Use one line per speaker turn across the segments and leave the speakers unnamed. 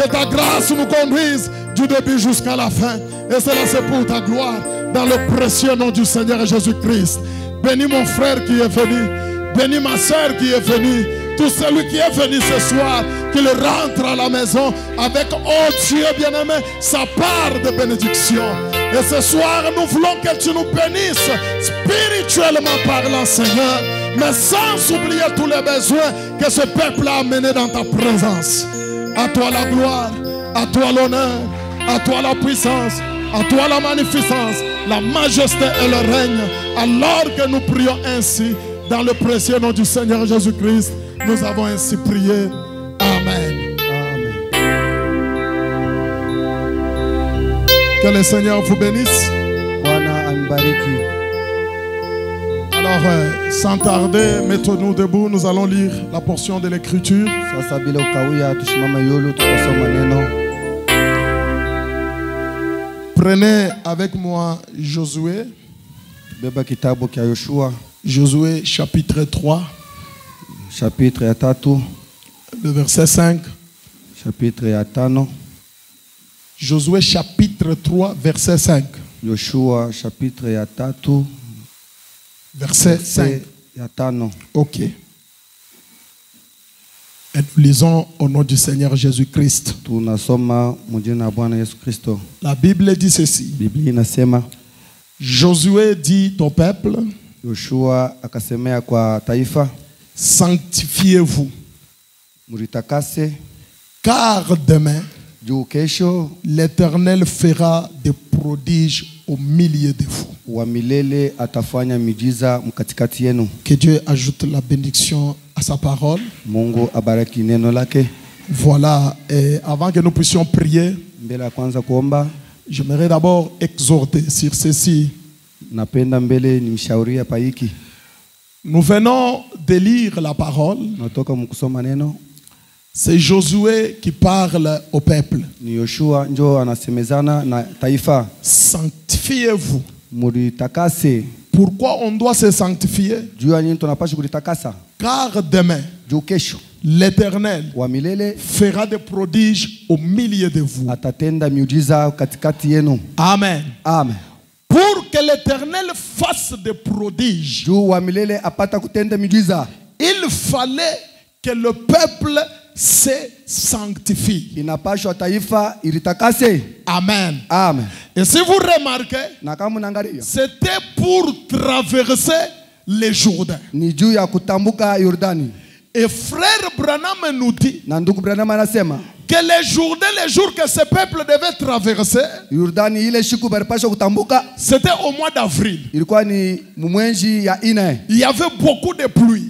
Que ta grâce nous conduise du début jusqu'à la fin. Et cela c'est pour ta gloire. Dans le précieux nom du Seigneur Jésus-Christ. Bénis mon frère qui est venu. Bénis ma soeur qui est venue. Tout celui qui est venu ce soir, qu'il rentre à la maison avec, oh Dieu bien-aimé, sa part de bénédiction. Et ce soir, nous voulons que tu nous bénisses spirituellement parlant, Seigneur, mais sans oublier tous les besoins que ce peuple a amenés dans ta présence. À toi la gloire, à toi l'honneur, à toi la puissance, à toi la magnificence, la majesté et le règne. Alors que nous prions ainsi, dans le précieux nom du Seigneur Jésus-Christ, nous avons ainsi prié. Amen. Que le Seigneur vous bénisse. Alors, sans tarder, mettons-nous debout. Nous allons lire la portion de l'Écriture. Prenez avec moi Josué. Josué chapitre 3.
Chapitre ya tatu.
Le verset 5.
Chapitre ya tano.
Josué chapitre 3 verset 5.
Yoshua chapitre ya tatu.
Verset 5.
Ya tano.
Ok. Et nous lisons au nom du Seigneur Jésus-Christ.
Tunasoma mujina Bwana Yesu Kristo.
La Bible dit ceci.
Biblia inasema,
Josué dit au peuple,
Yoshua akasemea kwa taifa,
sanctifiez-vous,
muritakase,
car demain
juu kesho
l'Éternel fera des prodiges au milieu de vous.
Wa milele atafanya miujiza mkatikati yenu.
Que Dieu ajoute la bénédiction à sa parole.
Mungu abariki neno lake.
Voilà, et avant que nous puissions prier,
Mbele ya kwanza kuomba,
j'aimerais d'abord exhorter sur ceci.
napenda mbele nimshauria paiki.
Nous venons de lire la parole.
Natoka mkusoma neno.
C'est Josué qui parle au peuple.
Ni Yoshua njo anasemezana na taifa.
Sanctifiez-vous.
Muritakase.
Pourquoi on doit se sanctifier?
Juu ya nini tunapaswa kulitakasa?
Car demain,
Juu kesho
l'Éternel
wa milele
fera des prodiges au milieu de vous.
atatenda miujiza katikati yenu.
Amen.
Amen.
Pour que l'Éternel fasse des prodiges,
Juu wa milele apata kutenda miujiza,
il fallait que le peuple se sanctifie.
inapashwa taifa ilitakase.
Amen.
Amen.
Et si vous remarquez,
Na kama mnaangalia,
c'était pour traverser le Jourdain.
ni juu ya kutambuka Yordani.
Et frère Branham nous dit
Na ndugu Branham anasema,
que le Jourdain, les jours que ce peuple devait traverser,
Yordani ile siku baripashwa kutambuka
c'était au mois d'avril.
ilikuwa ni mumwenji ya ine.
Il y avait beaucoup de pluie.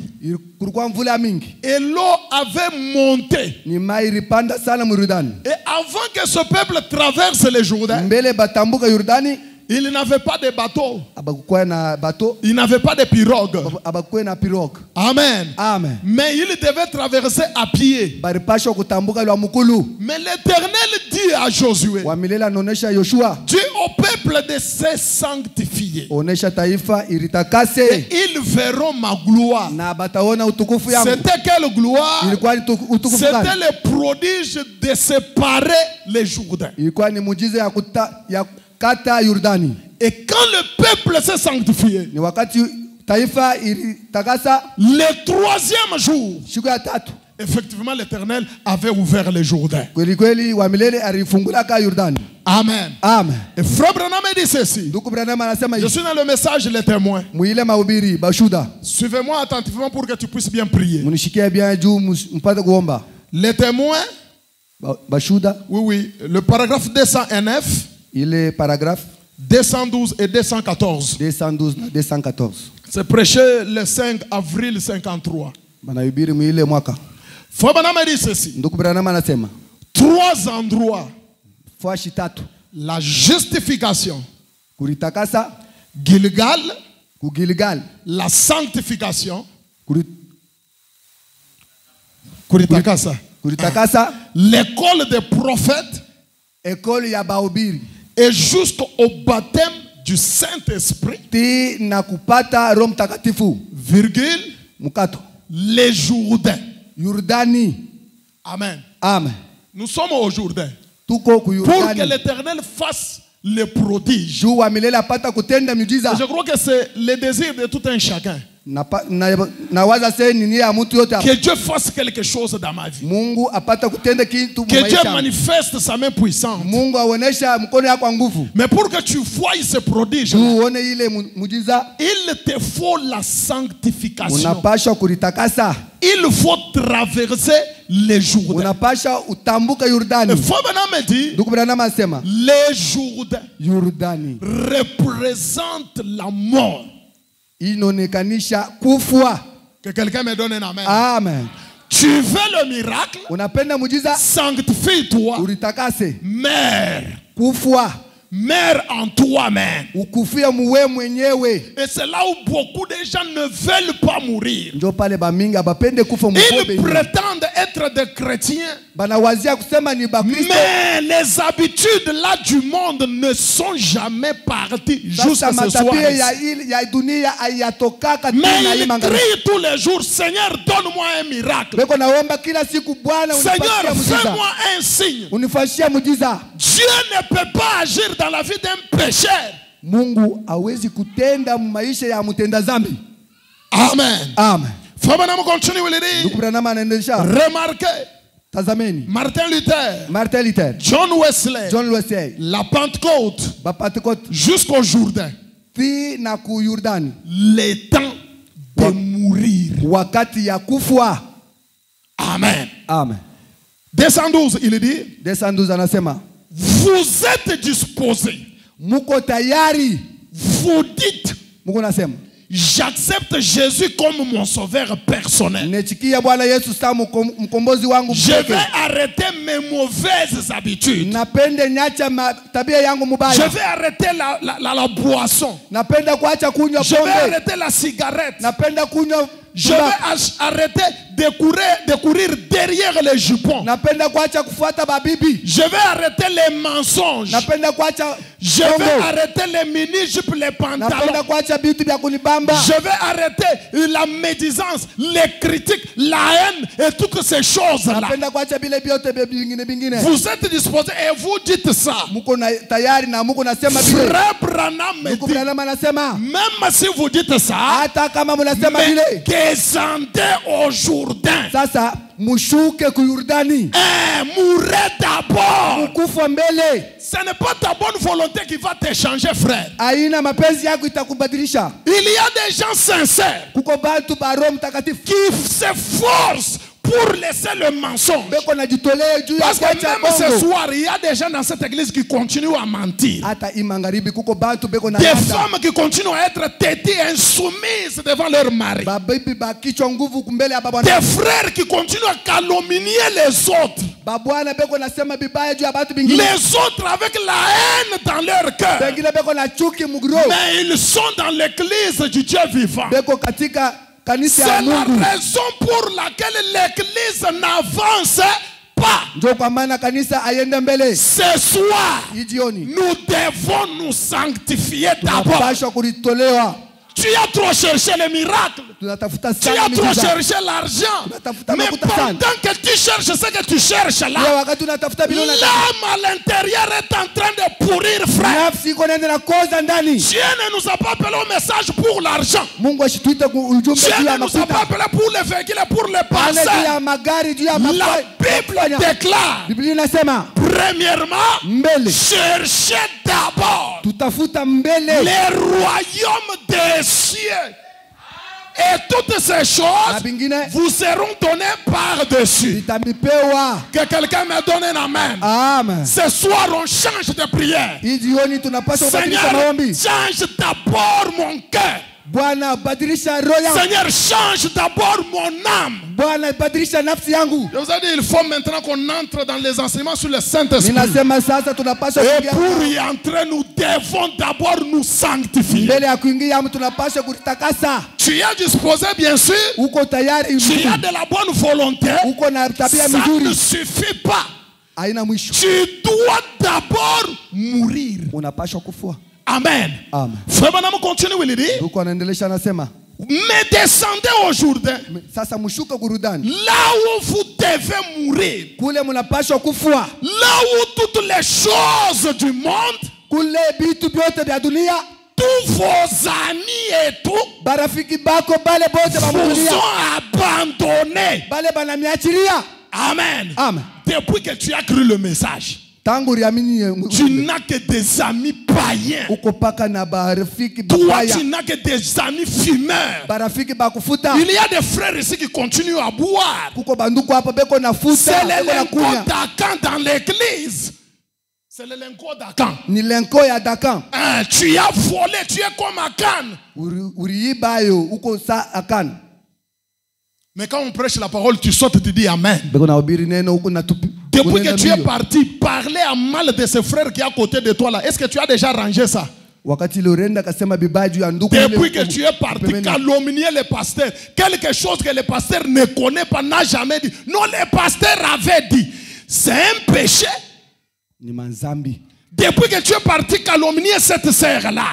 Kulikuwa mvula mingi.
Et l'eau avait monté.
Ni mai ilipanda sana mu Yordani.
Et avant que ce peuple traverse le Jourdain,
Mbele batambuka Yordani,
il n'avait pas de bateau.
abakuwa na bato,
Il n'avait pas de pirogue.
abakuwa na pirogue.
Amen.
Amen.
Mais il devait traverser à pied.
Baripashwa kutambuka lwa mukulu.
Mais l'Éternel dit à Josué,
Wa milele anaonesha Yoshua,
dis au peuple de se sanctifier.
onesha taifa
Et
ilitakase
ils verront ma gloire.
na bataona utukufu yangu.
C'était quelle gloire?
Ilikuwa ni utukufu
C'était
gani?
le prodige de séparer les Jourdains.
Ilikuwa ni muujiza ya kata Yordani.
Et quand le peuple s'est sanctifié,
Ni wakati taifa ilitakasa,
le troisième jour,
siku ya tatu,
effectivement l'Éternel avait ouvert les Jourdains.
kweli kweli wa milele alifungula ka Yordani.
Amen.
Amen.
Et Frère Branham dit ceci.
Ndugu Branham anasema
Je
hivi,
suis dans le message Les Témoins.
muile mahubiri bashuda.
Suivez-moi attentivement pour que tu puisses bien prier.
Munishikie bien juu mpate kuomba.
Les Témoins,
Bashuda,
oui, oui, le paragraphe 209,
ile paragraphe
212 et 214.
212 na 214.
C'est prêché le 5 avril 53.
Banahubiri muile mwaka.
Frère Branham dit ceci.
Ndugu Branham anasema
3 endroits.
fashi tatu:
La justification,
kulitakasa,
Gilgal,
kugilgal,
la sanctification, kulitakasa, l'école des prophètes,
ekoli ya bahubiri,
et jusqu'au baptême du Saint-Esprit,
ti na kupata Roho Mtakatifu,
virgule,
mukato,
les Jourdains.
Yordani.
Amen.
Amen.
Nous sommes au Jourdain.
Tuko
Pour que
kuyurdani.
l'Éternel fasse le prodige.
Juu wa milele apata kutenda miujiza.
Je crois que c'est le désir de tout un chacun.
Nawaza sasa ni ya mtu yote.
Que Dieu fasse quelque chose dans ma vie.
Mungu apata kutenda kitu
Que Dieu
maisha.
manifeste sa main puissante.
Mungu aonesha mkono yako nguvu.
Mais pour que tu voies ce prodige,
Uone ile muujiza,
il te faut la sanctification.
unapasha kulitakasa.
Il faut traverser les Jourdains.
Unapasha utambuka Yordani.
Et Frère Branham me dit,
Ndugu Branham asema,
les Jourdains
Yordani
représentent la mort.
inaonekanisha kufwa.
Que quelqu'un me donne un amen.
Amen.
Tu veux le miracle?
Unapenda muujiza,
Sanctifie-toi.
ulitakase.
Mère.
Kufwa.
Mère en toi-même.
Ukufia muwe mwenyewe.
Et c'est là où beaucoup de gens ne veulent pas mourir.
Njo pale baminga bapende kufa
Ils
mkobe.
prétendent être des chrétiens.
Banawazia kusema ni bakristo.
Mais les habitudes là du monde ne sont jamais parties jusqu'à
Sasa
ce soir.
matabia ya dunia ayatokaka
Mais
tena
ils
imanga.
crient tous les jours, Seigneur, donne-moi un miracle.
Beko naomba kila siku Bwana
Seigneur,
unipatie muujiza.
fais-moi un signe.
Unifashia muujiza.
Dieu ne peut pas agir dans la vie d'un pécheur.
Mungu hawezi kutenda maisha ya mtenda zambi.
Amen.
Amen.
Frère Branham continue, il dit,
Ndugu Branham anaendelea.
remarquez,
Tazameni.
Martin Luther,
Martin Luther,
John Wesley,
John Wesley,
la Pentecôte,
Bapatekot,
jusqu'au Jourdain,
fi na ku Yordani.
les temps de mourir.
Wakati ya kufwa.
Amen.
Amen.
212, il dit,
212 anasema,
vous êtes disposés.
muko tayari.
Vous dites,
Mungu nasema,
j'accepte Jésus comme mon sauveur personnel.
nechikia Bwana Yesu sa mkombozi wangu
Je
mpeke.
vais arrêter mes mauvaises habitudes.
Napende niacha tabia yangu
Je
mubaya.
vais arrêter la boisson.
Napenda kuacha kunywa
Je vais
pombe.
arrêter la cigarette.
Napenda kunywa
Je vais arrêter de courir derrière les jupons.
napenda kuacha kufuata babibi.
Je vais arrêter les mensonges.
Napenda kuacha
Je vais arrêter les mini-jupes, les
napenda
pantalons.
kuacha vitu vya kunibamba.
Je vais arrêter la médisance, les critiques, la haine et toutes ces choses-là.
Napenda kuacha vile vyote bingine.
Vous êtes disposés et vous dites ça.
Muko na tayari na muko nasema vile.
Frère Branham me
Ndugu
dit,
Branham anasema,
même si vous dites ça,
hata kama mnasema
mais
vile,
descendez au Jourdain.
sasa mushuke ku Yordani.
Mourez d'abord.
Mukufa mbele.
Ce n'est pas ta bonne volonté qui va te changer, frère.
Aina mapenzi yako itakubadilisha.
Il y a des gens sincères
Kuko bantu ba Roho Mtakatifu
qui s'efforcent pour laisser le mensonge.
beko najitolea juu ya
Parce que
kuacha
même ce
bongo.
soir, il y a des gens dans cette église qui continuent à mentir.
Hata imangaribi kuko bantu beko na
Des
landa.
femmes qui continuent à être têtues, insoumises devant leur mari.
Babibi bakichwa nguvu kumbele ya babwana.
Des frères qui continuent à calomnier les autres.
Babwana beko nasema bibaya juu ya batu bingine.
Les autres avec la haine dans leur cœur.
Bengine beko na chuki mugro.
Mais ils sont dans l'église du Dieu vivant.
Beko katika kanisa
C'est
ya
la
Mungu.
raison pour laquelle l'église n'avance pas.
Ndio kwa maana kanisa ayende mbele.
Ce soir,
Ijioni.
nous devons nous sanctifier d'abord.
Tunapaswa kulitolewa.
Tu as trop cherché les miracles.
Tunatafuta
Tu
sana
as trop
miujiza.
cherché l'argent.
Tunatafuta
Mais
makuta sana.
pendant que tu cherches ce que tu cherches
Leo
là,
wakati unatafuta bilioni
l'âme à l'intérieur est en train de pourrir, frère.
nafsi iko nenda na koza ndani.
Dieu ne nous a pas appelé au message pour l'argent.
Mungu ashituite ujumbe
Dieu
juu ya
ne nous a pas
makuta.
appelé pour les véhicules et pour les
Ale juu
parcelles.
ya magari, juu ya
La Bible
mafuta.
déclare,
Biblia inasema
premièrement,
mbele.
cherchez d'abord
Tutafuta mbele.
les royaumes des cieux. Et toutes ces
Na
choses
bingine
vous seront données par-dessus.
vitamipewa.
Que quelqu'un me donne un amen.
Amen.
Ce soir, on change de prière.
Hii jioni tunapaswa kubadilisha
Seigneur,
maombi.
change d'abord mon cœur.
Bwana badilisha roho yangu.
Seigneur, change d'abord mon âme.
Bwana badilisha nafsi yangu.
Je vous ai dit, il faut maintenant qu'on entre dans les enseignements sur le Saint-Esprit.
Ninasema sasa tunapaswa
Et
kuingia.
pour y entrer, nous devons d'abord nous sanctifier.
Mbele ya kuingia hapo tunapaswa kutakasa.
Tu es disposé, bien sûr.
Uko tayari?
Tu as de la bonne volonté.
Uko na tabia
Ça ne
mzuri.
suffit pas.
Haina mwisho.
Tu dois d'abord mourir.
Unapaswa kufua.
Amen.
Amen.
Frère Branham continue, il dit,
Uko anaendelesha anasema,
Mais descendez au Jourdain.
Sasa mushuka kurudani.
Là où vous devez mourir.
Kule munapashwa kufua.
Là où toutes les choses du monde,
Kule bitu byote vya dunia,
tous vos amis et tout,
barafiki bako bale bote ba
vous
dunia,
ont abandonné.
bale banamiachilia.
Amen.
Amen.
Depuis que tu as cru le message,
Tangu riamini
tu n'as que des amis païens.
uko paka na barafiki
Toi,
babaya,
tu n'as que des amis fumeurs.
barafiki bakufuta.
Il y a des frères ici qui continuent à boire.
Kuko banduku hapa beko na futa,
C'est
beko na
l'élenco
kunya.
d'Akan dans l'église. C'est l'élenco d'Akan.
Ni lenko ya Dakan.
Hein, tu as volé, tu es comme Akan.
Uriiba yo uko sa Akan.
Mais quand on prêche la parole, tu sautes et tu dis Amen.
Beko na ubiri neno uko na tupi.
Depuis que tu es parti parler à mal de ce frère qui est à côté de toi là, est-ce que tu as déjà rangé ça?
Wakati Lorenda kasema bibaju ya nduku.
Depuis que tu es parti calomnier les pasteurs, quelque chose que le pasteur ne connaît pas, n'a jamais dit. Non, le pasteur avait dit. C'est un péché.
Ni manzambi.
Depuis que tu es parti calomnier cette sœur-là.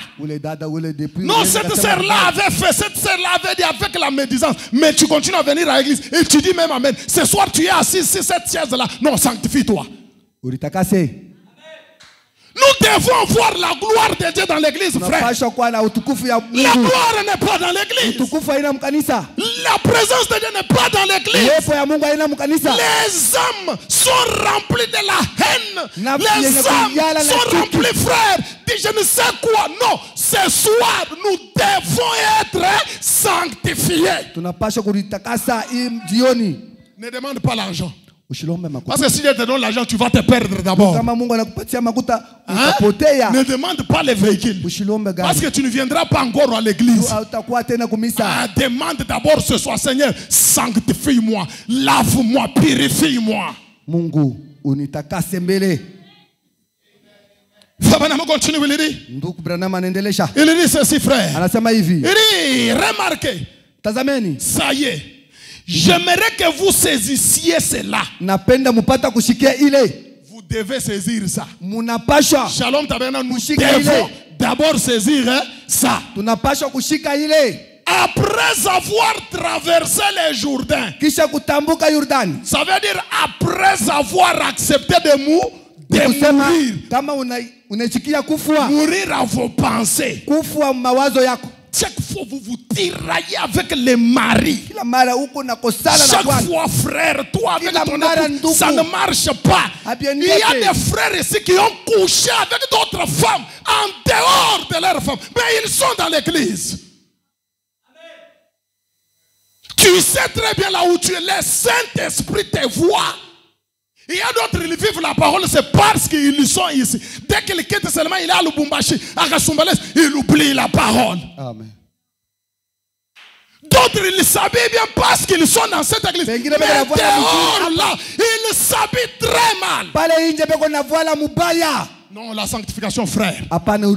Non, cette sœur-là avait fait, cette sœur-là avait dit avec la médisance. Mais tu continues à venir à l'église et tu dis même Amen. Ce soir, tu es assis sur cette chaise-là. Non, sanctifie-toi. Nous devons voir la gloire de Dieu dans l'église, frère. La gloire n'est pas dans l'église. La présence de Dieu n'est pas dans l'église. Les âmes sont remplies de la haine. Les âmes sont remplies, frère. Dis je ne sais quoi. Non, ce soir, nous devons être sanctifiés. Ne demande pas l'argent. Parce que si Dieu te donne l'argent, tu vas te perdre d'abord. Hein? Ne demande pas les véhicules. Parce que tu ne viendras pas encore à l'église. Demande d'abord ce soir, Seigneur, sanctifie-moi, lave-moi, purifie-moi.
Mungu unitakase mbele.
Il dit ceci, frère. Il dit, remarquez. Ça y est. J'aimerais que vous saisissiez cela. Vous devez saisir ça. Shalom Tabernacle, nous devons d'abord saisir ça. Après avoir traversé les Jourdains, ça veut dire après avoir accepté de mourir. Mourir à vos pensées. Chaque fois vous vous tiraillez avec les maris. Chaque fois, frère, toi avec ton époux, ça ne marche pas. Il y a des frères ici qui ont couché avec d'autres femmes en dehors de leurs femmes. Mais ils sont dans l'église. Tu sais très bien là où tu es. Le Saint-Esprit te voit. Il y a d'autres, ils vivent la parole, c'est parce qu'ils sont ici. Dès qu'ils quittent seulement, il est à Lubumbashi, à Kasumbalès, il oublie la parole.
Amen.
D'autres, ils s'habillent bien parce qu'ils sont dans cette église. Mais dehors là, ils s'habillent très mal. Non, la sanctification, frère. Nous avons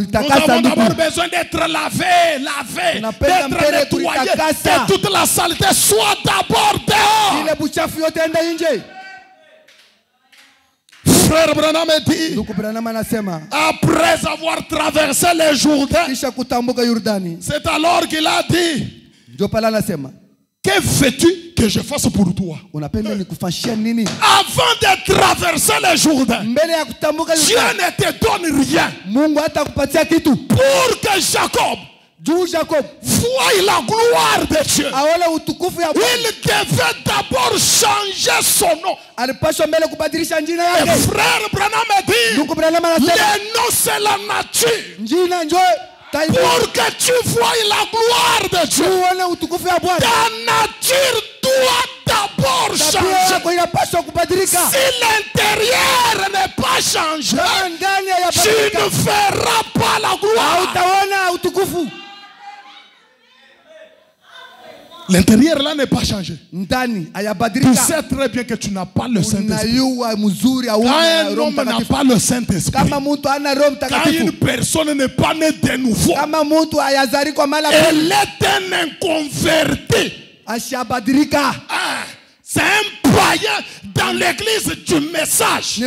d'abord besoin d'être lavés, d'être nettoyés, que toute la saleté soit d'abord dehors. Frère Branham dit, après avoir traversé les Jourdains, c'est alors qu'il a dit, que veux-tu que je fasse pour toi? Avant de traverser les Jourdains, Dieu ne te donne rien. Pour que Jacob voie la gloire de Dieu, il devait d'abord changer son nom. Et frère Branham dit, le nom c'est la nature. Pour que tu voies la gloire de Dieu, ta nature doit d'abord changer. Si l'intérieur n'est pas changé, tu ne feras pas la gloire. L'intérieur là n'est pas changé. Tu sais très bien que tu n'as pas le Saint-Esprit. Quand un homme n'a pas le Saint-Esprit, quand une personne n'est pas née de nouveau, elle est un inconverti. C'est un païen dans l'église du message.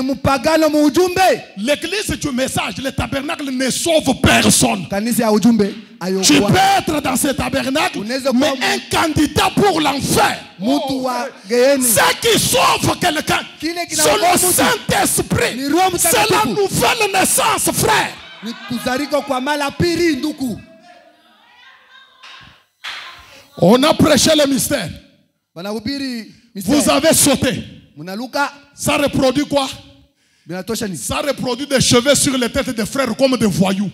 L'église du message, le tabernacle ne sauve personne. Tu peux être dans ce tabernacle, mais un candidat pour l'enfer. Ce qui sauve quelqu'un, c'est le Saint-Esprit. C'est la nouvelle naissance, frère. On a prêché le mystère. Vous avez sauté. Ça reproduit quoi? Ça reproduit des cheveux sur les têtes des frères comme des voyous.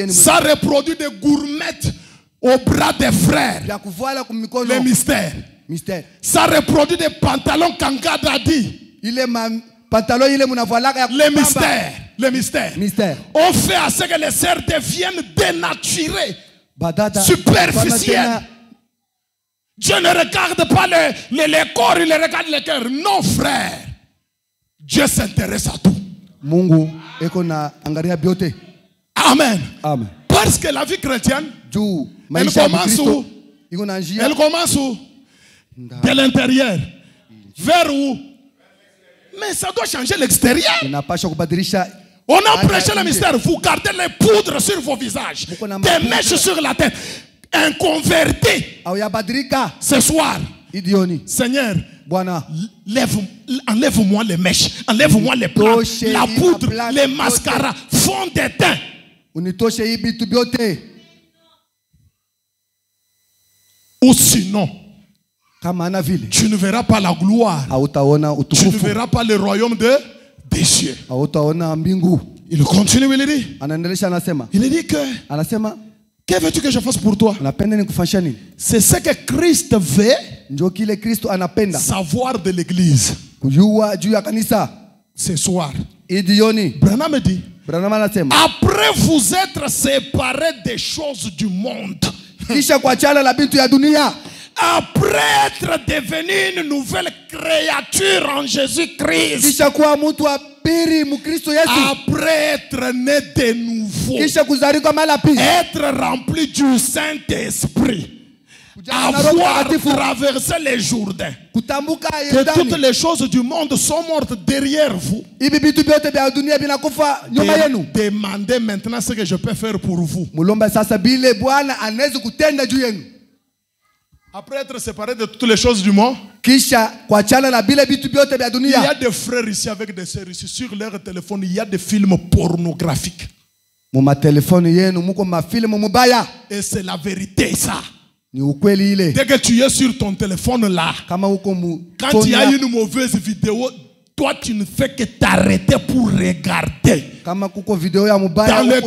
Ça reproduit des gourmettes au bras des frères. Le mystère. Ça reproduit des pantalons kangadadi. Le mystère. Le mystère. On fait à ce que les sœurs deviennent dénaturées, superficielles. Dieu ne regarde pas les corps, il regarde les cœurs. Non, frère. Dieu s'intéresse à tout. Amen.
Amen.
Parce que la vie chrétienne, elle commence où? Elle commence où? De l'intérieur. Vers où? Mais ça doit changer l'extérieur. On a prêché le mystère. Vous gardez les poudres sur vos visages, des mèches sur la tête. Un converti ce soir, Seigneur, enlève-moi les mèches, enlève-moi les plans, la poudre, les mascaras, fond de teint. Ou sinon, tu ne verras pas la gloire, tu ne verras pas le royaume des cieux. Il continue, il dit que que veux-tu que je fasse pour toi? C'est ce que Christ veut savoir de l'église. Ce soir, Branham dit, après vous être séparés des choses du monde, après être devenu une nouvelle créature en Jésus-Christ, après être né de nouveau, être rempli du Saint-Esprit, avoir traversé les Jourdains, que toutes les choses du monde sont mortes derrière vous. Demandez maintenant ce que je peux faire pour vous. Après être séparé de toutes les choses du monde, il y a des frères ici avec des sœurs ici. Sur leur téléphone, il y a des films pornographiques. Et c'est la vérité, ça. Dès que tu es sur ton téléphone là, quand il y a une mauvaise vidéo, toi tu ne fais que t'arrêter pour regarder. Dans le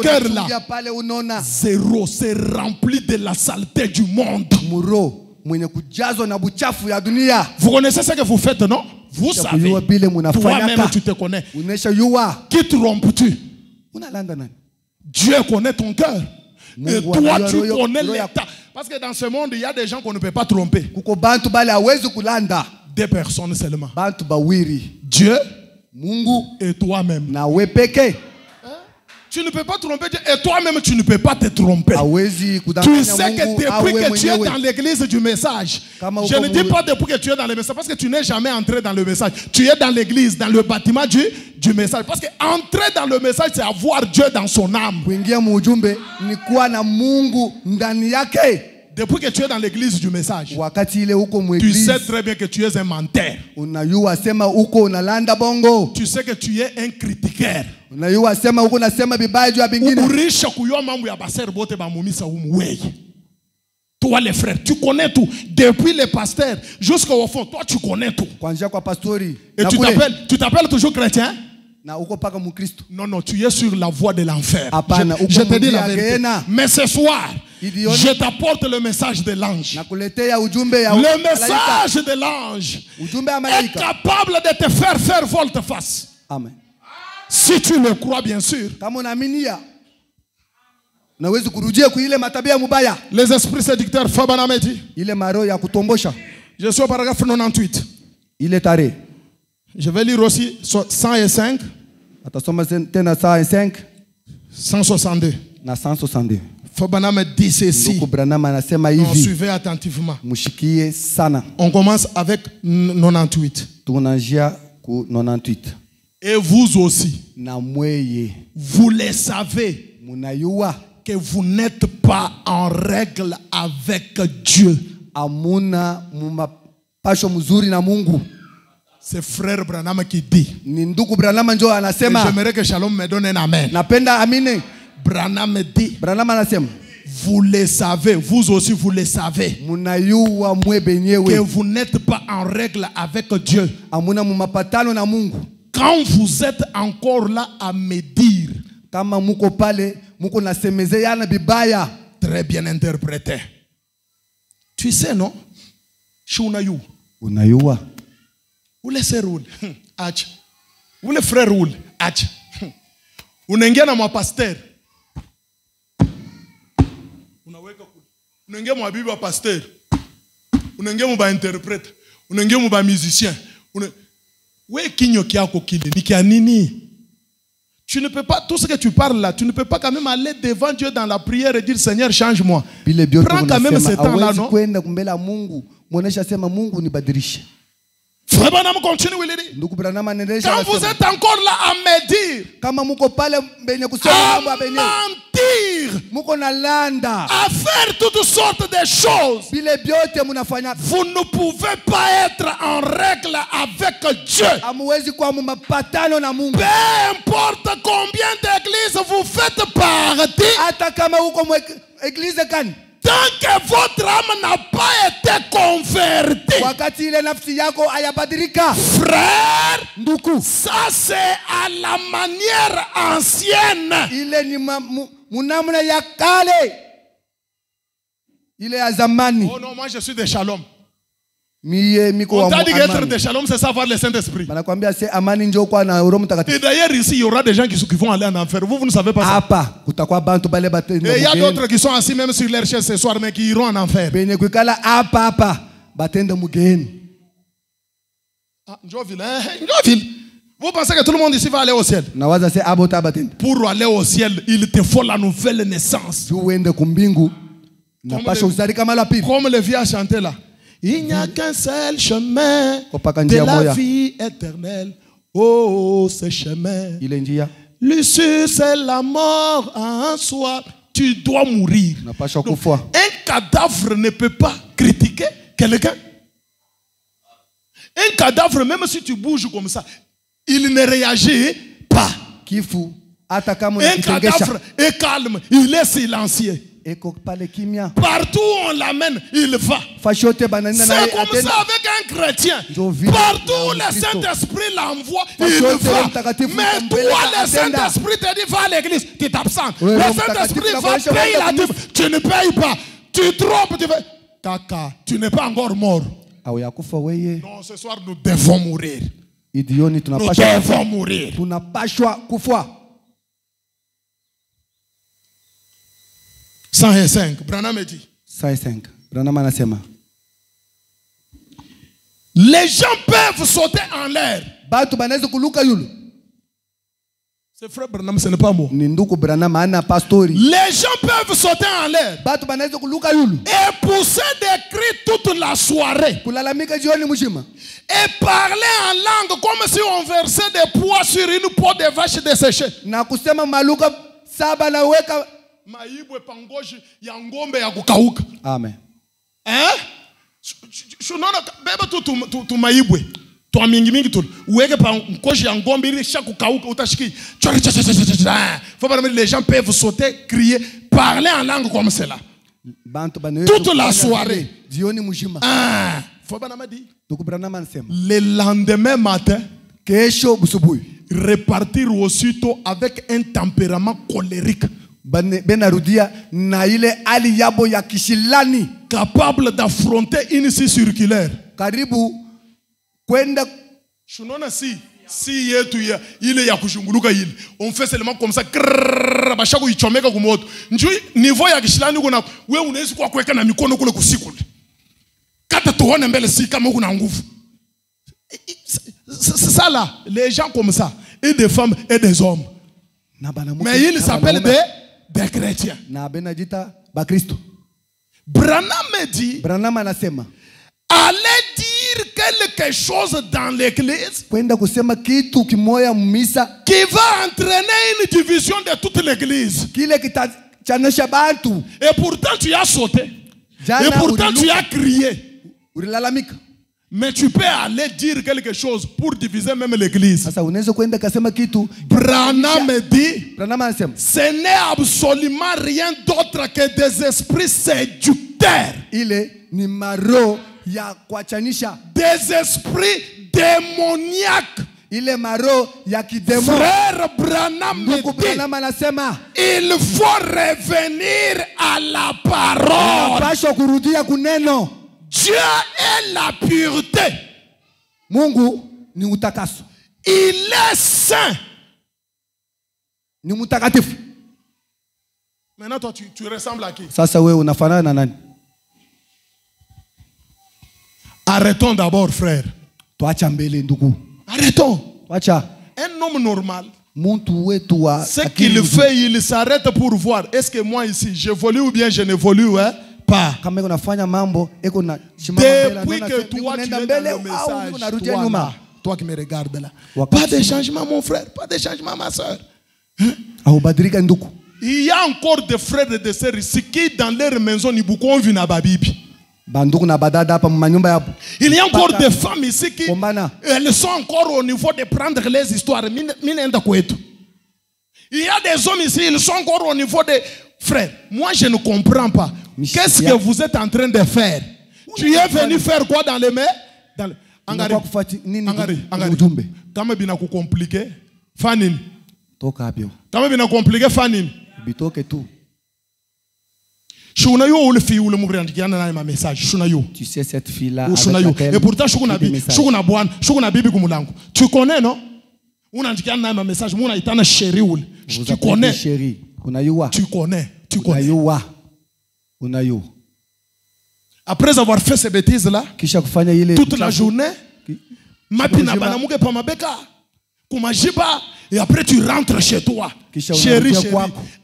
cœur là, zéro, c'est rempli de la saleté du monde. Vous connaissez ce que vous faites, non? Vous savez. Toi-même tu te connais. Qui trompes-tu? Dieu connaît ton cœur. Et toi tu connais l'état. Parce que dans ce monde il y a des gens qu'on ne peut pas tromper. Deux personnes seulement. Dieu et toi-même. Tu ne peux pas tromper Dieu et toi-même tu ne peux pas te tromper. Tu sais que depuis que tu es dans l'église du message, je ne dis pas depuis que tu es dans le message parce que tu n'es jamais entré dans le message. Tu es dans l'église, dans le bâtiment du message. Parce que entrer dans le message, c'est avoir Dieu dans son âme. Depuis que tu es dans l'église du message, tu sais très bien que tu es un menteur. Tu sais que tu es un critiqueur. Toi les frères, tu connais tout. Depuis les pasteurs jusqu'au fond, toi tu connais tout. Et tu t'appelles toujours chrétien? Non, non, tu es sur la voie de l'enfer. Je te dis la vérité. Mais ce soir, je t'apporte le message de l'ange. Le message de l'ange est capable de te faire volte-face.
Amen.
Si tu le crois, bien sûr. Les esprits séducteurs, Fabaname dit. Je suis au paragraphe 98. Je vais lire aussi 105. 162. Fabaname dit ceci. Suivez attentivement. On commence avec 98. Et vous aussi, vous le savez,
Munayua
que vous n'êtes pas en règle avec Dieu.
amuna mumapasho mzuri na Mungu.
C'est frère Branham qui dit.
Ni ndugu Branham njo anasema.
J'aimerais que Shalom me donne un amen.
Napenda amine.
Branham dit.
Branham anasema.
Vous le savez, vous aussi vous le savez.
Munayua mwe benyewe.
Que vous n'êtes pas en règle avec Dieu.
Amuna mumapatano na Mungu.
Quand vous êtes encore là à me dire.
Kama muko pale, muko nasemeze yana bibaya.
Très bien interprété. Tu sais non? Shunayou.
Unayua.
Où les sœurs roulent? Acha. Où les frères roulent? Acha. Unaingia na pasteur. Unaweka kule. Unaingia mwa bibi wa pasteur. Unaingia mwa interprète. Unaingia mwa musicien. Wewe kinyo kyako kile ni kia nini? Tu ne peux pas, tout ce que tu parles là, tu ne peux pas quand même aller devant Dieu dans la prière et dire Seigneur change-moi. Prends quand même ce temps là, non? Frère Branham continue, il dit. Quand vous êtes encore là à me dire, à mentir, à faire toutes sortes de choses, vous ne pouvez pas être en règle avec Dieu. Peu importe combien d'églises vous faites partie, tant que votre âme n'a pas été convertie, frère, ça c'est à la manière ancienne. Oh non, moi je suis de Shalom. On t'a dit qu'être de Shalom, c'est savoir le Saint-Esprit. Et d'ailleurs ici, il y aura des gens qui vont aller en enfer. Vous ne savez pas ça. Et il y a d'autres qui sont assis même sur leur chaise ce soir, mais qui iront en enfer. Vous pensez que tout le monde ici va aller au ciel? Pour aller au ciel, il te faut la nouvelle naissance. Comme le vieux a chanté là. Il n'y a qu'un seul chemin de la vie éternelle. Oh, ce chemin. L'issue, c'est la mort en soi. Tu dois mourir. Donc, un cadavre ne peut pas critiquer quelqu'un. Un cadavre, même si tu bouges comme ça, il ne réagit pas. Un cadavre est calme, il est silencieux. Partout où on l'amène, il va. C'est comme ça avec un chrétien. Partout où le Saint-Esprit l'envoie, il va. Mais toi, le Saint-Esprit te dit va à l'église, tu t'absentes. Le Saint-Esprit va payer la dîme, tu ne payes pas. Tu trompes, tu fais. Caca, tu n'es pas encore mort. Non, ce soir nous devons mourir. Nous devons mourir. 105, Branham dit.
105, Branham anasema.
Les gens peuvent sauter en l'air. C'est frère Branham, ce n'est pas moi. Les gens peuvent sauter en l'air et pousser des cris toute la soirée et parler en langue comme si on versait des pois sur une peau de vache desséchée. Maibwe pangoji ya ngombe ya kukauka.
Amen.
Shunona beba tu maibwe. Tu mingi tu. Uweke pangoji ya ngombe ili sha kukauka utashiki. Les gens peuvent sauter, crier, parler en langue comme cela. Toute la soirée. Le lendemain matin, repartir aussitôt avec un tempérament colérique. Capable d'affronter une scie circulaire. Si yetu ya ile ya kushunguluka ile on fait seulement comme ça bashako ichomeka kumoto njui niveau ya kishilani kuna wewe unaweza kwa kuweka na mikono kule kusiku kata tuone mbele si kama uko na nguvu. C'est ça là, les gens comme ça, et des femmes et des hommes. Mais ils s'appellent des chrétiens. Branham dit, allez dire dire quelque chose dans l'église
kwenda kusema kitu kimoya mumisa
qui va entraîner une division de toute l'église.
kile kitachanisha bantu.
Et pourtant tu as sauté.
Jana
Et pourtant tu as crié.
Urilalamika.
Mais tu peux aller dire quelque chose pour diviser même l'église.
Sasa unaweza kwenda kasema kitu.
Branham dit,
Branham anasema
ce n'est absolument rien d'autre que des esprits séducteurs.
ile ni maro ya kuachanisha.
Des esprits démoniaques.
Ile maro ya kidemo.
Frère Branham dit,
Branham anasema
il faut revenir à la parole.
unapaswa kurudia kuneno.
Dieu est la pureté.
Mungu ni utakaso.
Il est saint.
Ni mtakatifu.
Maintenant toi tu ressembles à qui?
Sasa wewe unafanana na nani?
Arrêtons d'abord, frère.
Tuacha mbele ndugu.
Arrêtons.
Tuacha.
Un homme normal,
Muntu wetu wa
ce qu'il fait, il s'arrête pour voir. Est-ce que moi ici, j'évolue ou bien je n'évolue pas?
Kama iko nafanya mambo eko na shimama
Depuis que toi tu es dans le message, toi qui me regardes là, pas de changement mon frère, pas de changement ma soeur.
Ahubadilika ndugu.
Il y a encore des frères et des sœurs ici qui dans leur maison ni beaucoup vivent na babibi.
Banduku na badada hapa manyumba yapo.
Il y a encore des femmes ici qui elles sont encore au niveau de prendre les histoires. Il y a des hommes ici, ils sont encore au niveau des frères. Moi je ne comprends pas. Qu'est-ce que vous êtes en train de faire? Tu es venu faire quoi dans les mains? Angari. Kama bina ku compliqué, fanini.
Toka hapo.
Kama bina compliqué fanini.
Bitoke tu.
Shuna yo ule fi ule mugrandikiana na ma message. Shuna yo.
Tu sais cette fille là.
Et pourtant shuna bibi kumulango. Tu connais non? Unandikiana na ma message, muna itana chéri ule. Tu connais?
Chéri. Unayua.
Tu connais. Tu connais.
Unayua.
Après avoir fait ces bêtises là,
kisha kufanya ile
toute la journée, mapina banamuke pa mabeka, kumajiba, et après tu rentres chez toi. Chéri,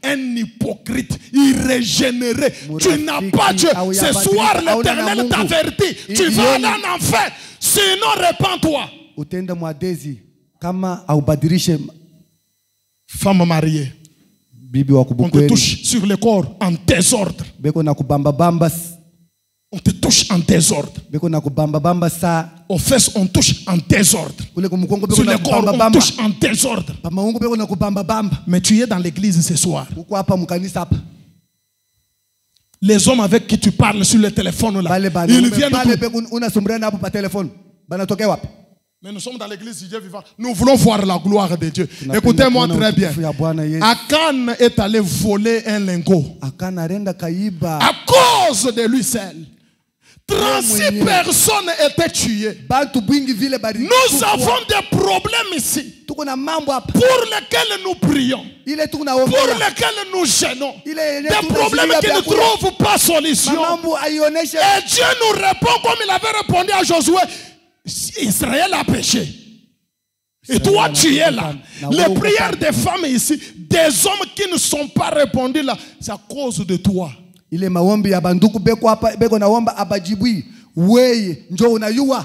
un hypocrite, irrégénéré. Tu n'as pas Dieu. Ce soir, l'Éternel t'avertit. Tu vas aller en enfer. Sinon, répands-toi.
Utenda mwadezi kama aubadilishe.
Femme mariée.
Bibi wa
on te touche sur le corps en désordre.
Beko na kubamba bamba.
On te touche en désordre.
Beko na kubamba bamba sa.
Aux fesses, on touche en désordre. Sur le corps, on touche en désordre. Mais tu es dans l'église ce soir. Les hommes avec qui tu parles sur le téléphone là, ils viennent. Mais nous sommes dans l'église Dieu vivant. Nous voulons voir la gloire de Dieu. Écoutez-moi très bien. Akan est allé voler un lingot. À cause de lui seul. 36 personnes étaient tuées. Nous avons des problèmes ici pour lesquels nous prions, pour lesquels nous gênons. Des problèmes qui ne trouvent pas solution. Et Dieu nous répond comme il avait répondu à Josué. Israël a péché. Et toi tu es là. Les prières des femmes ici, des hommes qui ne sont pas répondus là, c'est à cause de toi.
Ile maombi ya banduku beko hapa beko naomba abajibui weye njoo unayua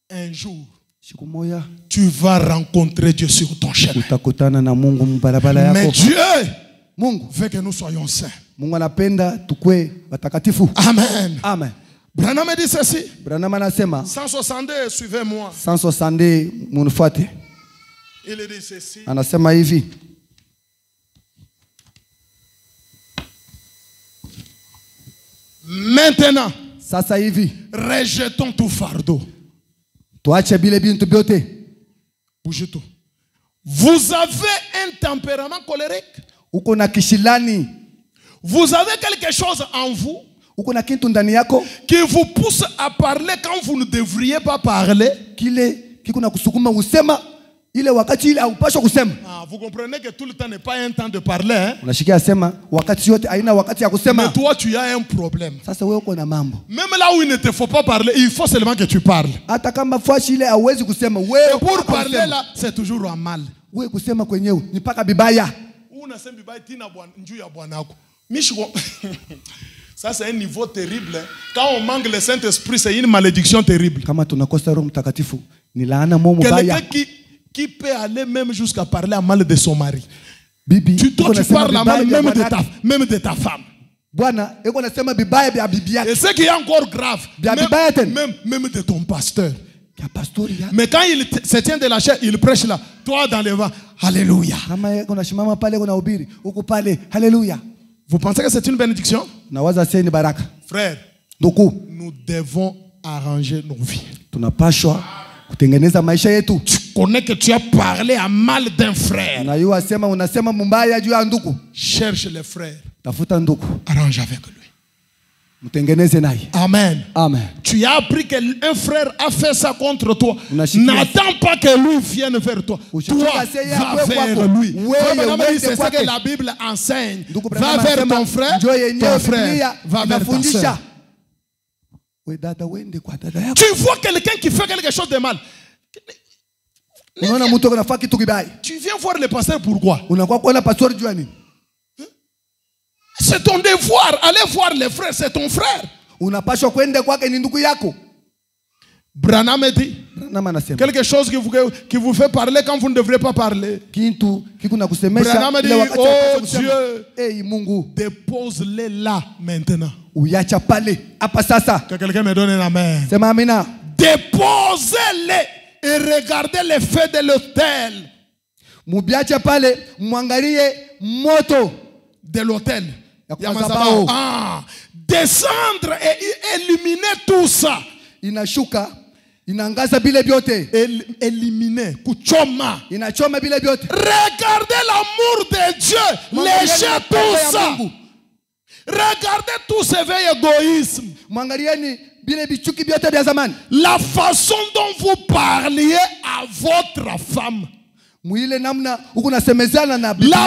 un jour
siku moja
tu vas rencontrer Dieu sur ton chemin.
Utakutana na Mungu mbarabara yako.
Mais Dieu
Mungu
veut que nous soyons saints.
Mungu anapenda tukue watakatifu.
Amen.
Amen.
Branham dit ceci.
Branham anasema
162 suivez-moi.
162 munifuate.
Il dit ceci.
Anasema hivi.
Maintenant,
sasa hivi,
rejetons tout fardeau.
Tuache bile bintu byote.
Bouge tout. Vous avez un tempérament colérique.
Uko na kishilani.
Vous avez quelque chose en vous.
Uko na kintu ndani yako
qui vous pousse à parler quand vous ne devriez pas parler.
Kile kiko na kusukuma usema ile wakati ile haupaswi kusema.
Vous comprenez que tout le temps n'est pas un temps de parler, hein?
Unashikia sema wakati yote haina wakati ya kusema.
Mais toi tu as un problème.
Sasa wewe uko na mambo.
Même là où il ne te faut pas parler, il faut seulement que tu parles.
Hata kama fashi ile hauwezi kusema wewe.
Pour parler là, c'est toujours un mal.
Wewe kusema kwenyewe ni paka bibaya.
Unasema bibaya tina bwana njoo ya bwana wako. Mishiko Ça c'est un niveau terrible. Quand on manque le Saint-Esprit, c'est une malédiction terrible.
Kama tunakosa Roho Mtakatifu ni laana momo baya.
Quelqu'un qui peut aller même jusqu'à parler à mal de son mari.
Bibi,
Tu parles à mal même de ta femme.
Bwana, eko nasema bibaya bya bibi yake.
Et ce qui est encore grave, même de ton pasteur. Mais quand il se tient de la chair, il prêche là. Toi dans le vent, alléluia. Vous pensez que c'est une bénédiction? Frère, nous devons arranger nos vies. Tu connais que tu as parlé à mal d'un frère. Cherche le frère. Arrange avec lui. Amen.
Amen.
Tu as appris qu'un frère a fait ça contre toi. N'attends pas que lui vienne vers toi. Toi, va vers lui. C'est ça que la Bible enseigne. Va vers ton frère va vers ta soeur. Tu vois quelqu'un qui fait quelque chose de mal. Tu viens voir le pasteur pourquoi? C'est ton devoir. Allez voir les frères, c'est ton frère. Branham dit quelque chose qui vous fait parler quand vous ne devrez pas parler. Branham dit, oh Dieu, dépose-les là maintenant. Que quelqu'un me donne un amen. Déposez-les et regardez les feux de l'autel. De l'autel. Descendre et éliminer tout ça. Éliminer. Regardez l'amour de Dieu. Léchez tout ça. Regardez tous ces veilles égoïsmes. La façon dont vous parliez à votre femme. La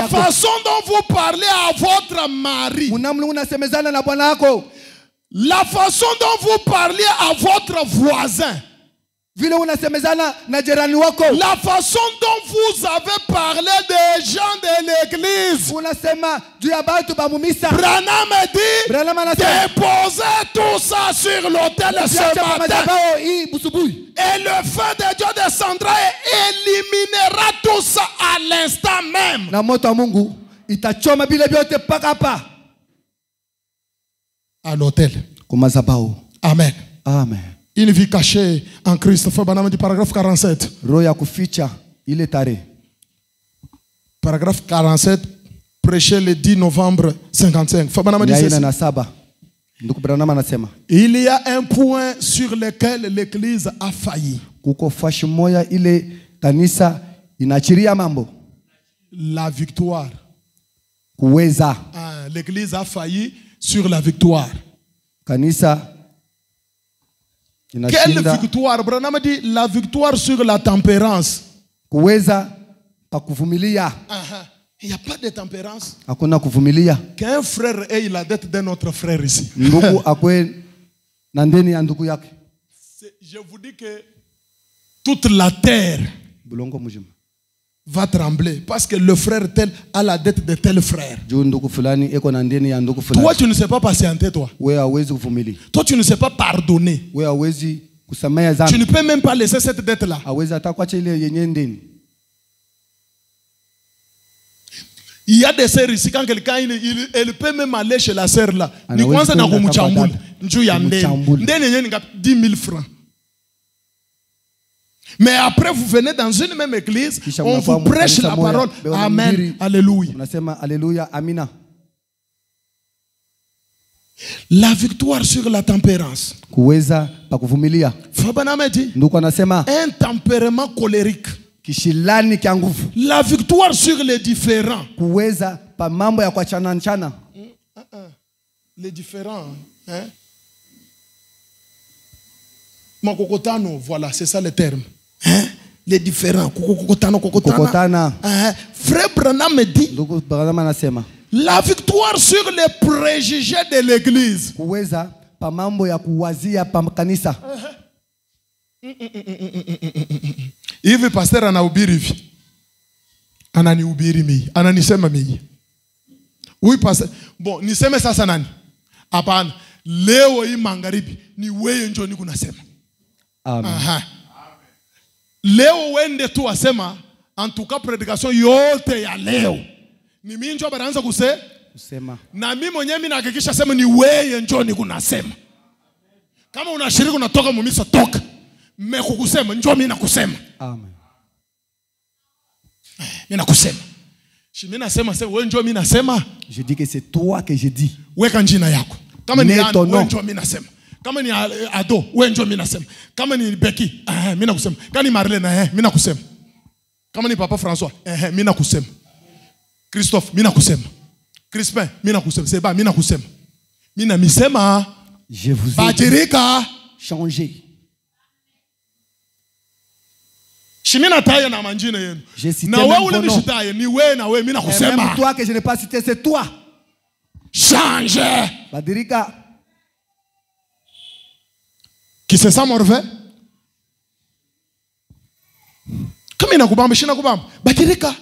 façon dont vous parlez à votre mari. La façon dont vous parlez à votre voisin. La façon dont vous avez parlé des gens de l'église. Branham dit, déposez tout ça sur l'autel ce matin. Et le feu de Dieu descendra et éliminera tout ça à l'instant même. À l'autel. Amen.
Amen.
Une vie cachée en Christ. Paragraphe 47. Paragraphe 47. Prêché le 10 novembre 55. Il y a un point sur lequel l'église a failli. La victoire. L'église a failli sur la victoire. Quelle victoire? Branham dit la victoire sur la tempérance. Il n'y a pas de tempérance. Qu'un frère ait la dette d'un autre frère ici. Je vous dis que toute la terre va trembler parce que le frère tel a la dette de tel frère. Toi, tu ne sais pas patienter, toi. Toi, tu ne sais pas pardonner. Tu ne peux même pas laisser cette dette-là. Il y a des sœurs ici, quand quelqu'un elle peut même aller chez la sœur là. 10 000 francs. Mais après, vous venez dans une même église, on vous prêche la parole. Amen. Alléluia. La victoire sur la tempérance. Fabaname dit un tempérament colérique. La victoire sur les différents. Les différents. Hein? Makokotano, voilà, c'est ça le terme. Hein? Les différents. Kokotana. Frère Branham me dit la victoire sur les préjugés de l'église. Hivi pasteur anahubiri hivi. Ananihubiri mimi. Ananisema mimi. Oui pasteur. Bon, niseme sasa nani? Hapana. Leo hii magharibi ni wewe njoo niko nasema.
Amen.
Aha. Leo wende tu wasema en tout cas prédication yote ya leo. Ni mimi njoo baraanza kusema. Na mimi mwenyewe mimi nahakikisha sema ni wewe njoo niko nasema. Kama unashiriki unatoka mumisa toka. Mimi kukusema njoo mimi nakusema.
Amen.
Mimi nakusema. Mimi nasema sasa wewe njoo mimi nasema.
Je dis que c'est toi que je dis.
Weka jina yako. Kama ni Ado, wewe njoo mimi nasema. Kama ni Ado, wewe njoo mimi nasema. Kama ni Becky, mimi nakusema. Kama ni Marlene, mimi nakusema. Kama ni Papa François, mimi nakusema. Christophe, mimi nakusema. Crispin, mimi nakusema. Seba, mimi nakusema. Mimi namisema.
Je vous ai
Bajirika
changé.
Shimina taye na manjine yenu. Na wewe ule nishitaye ni wewe na wewe mimi nakusema.
Même toi que je n'ai pas cité, c'est toi.
Change.
Badirika.
Qui c'est ça Morve? Comme il n'a pas shina kubamba. Badirika.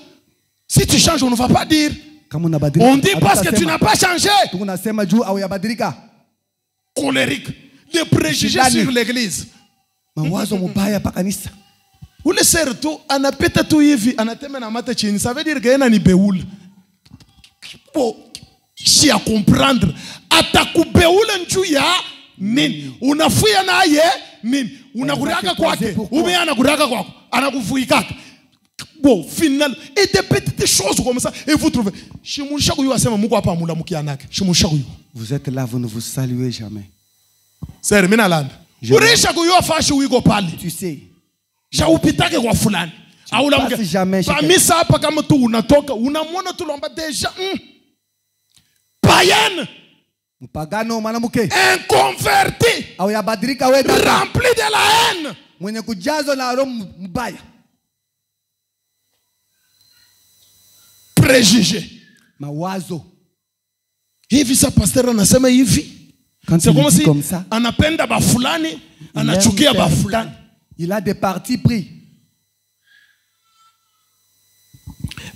Si tu changes, on ne va pas dire. On dit parce que tu n'as pas changé. Colérique. Des préjugés sur l'église.
Mawazo mubaya pa kanisa.
Ule serto anapeta tu hivi anatema na mata chini. Ça veut dire que yena ni beul. Po si à comprendre atakubeula njuu ya nini? Unafuya naye nini? Unakuriaka kwake. Ume anakuriaka kwako. Anakufuikaka. Bon, final. Et des petites choses comme ça. Et vous trouvez.
Vous êtes là, vous ne vous saluez jamais.
Tu sais.
Jamais.
Païenne. Inconverti. Rempli de la haine. Préjugé.
Mawazo.
Hivi sa pasteur anasema hivi. C'est comme si anapenda ba fulani, anachukia ba fulani.
Il a des partis pris.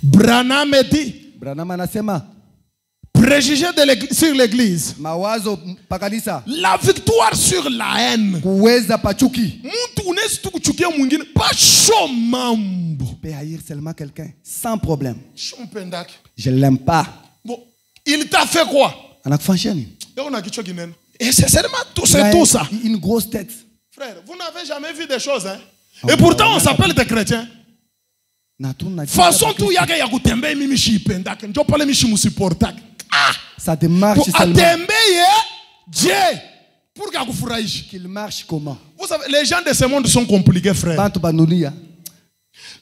Branham dit.
Branham anasema.
Préjugé sur l'église.
Mawazo pakanisa.
La victoire sur la haine.
Kuweza pachuki.
Mtu unaweza tu kuchukia mwingine pas mambo.
Tu peux haïr seulement quelqu'un sans problème.
Shumpendaki.
Je l'aime pas.
Bon, il t'a fait quoi?
Anakufanyia nini?
Et c'est seulement tout, c'est tout ça.
Une grosse tête.
Frère, vous n'avez jamais vu des choses, hein? Et pourtant on s'appelle des chrétiens. Façon tout yaga yakutembe mimi shipendaki. Njo pale mishi musipportaki.
Ça démarche seulement.
Dieu pour qu'il
qu'il marche comment?
Vous savez, les gens de ce monde sont compliqués, frère.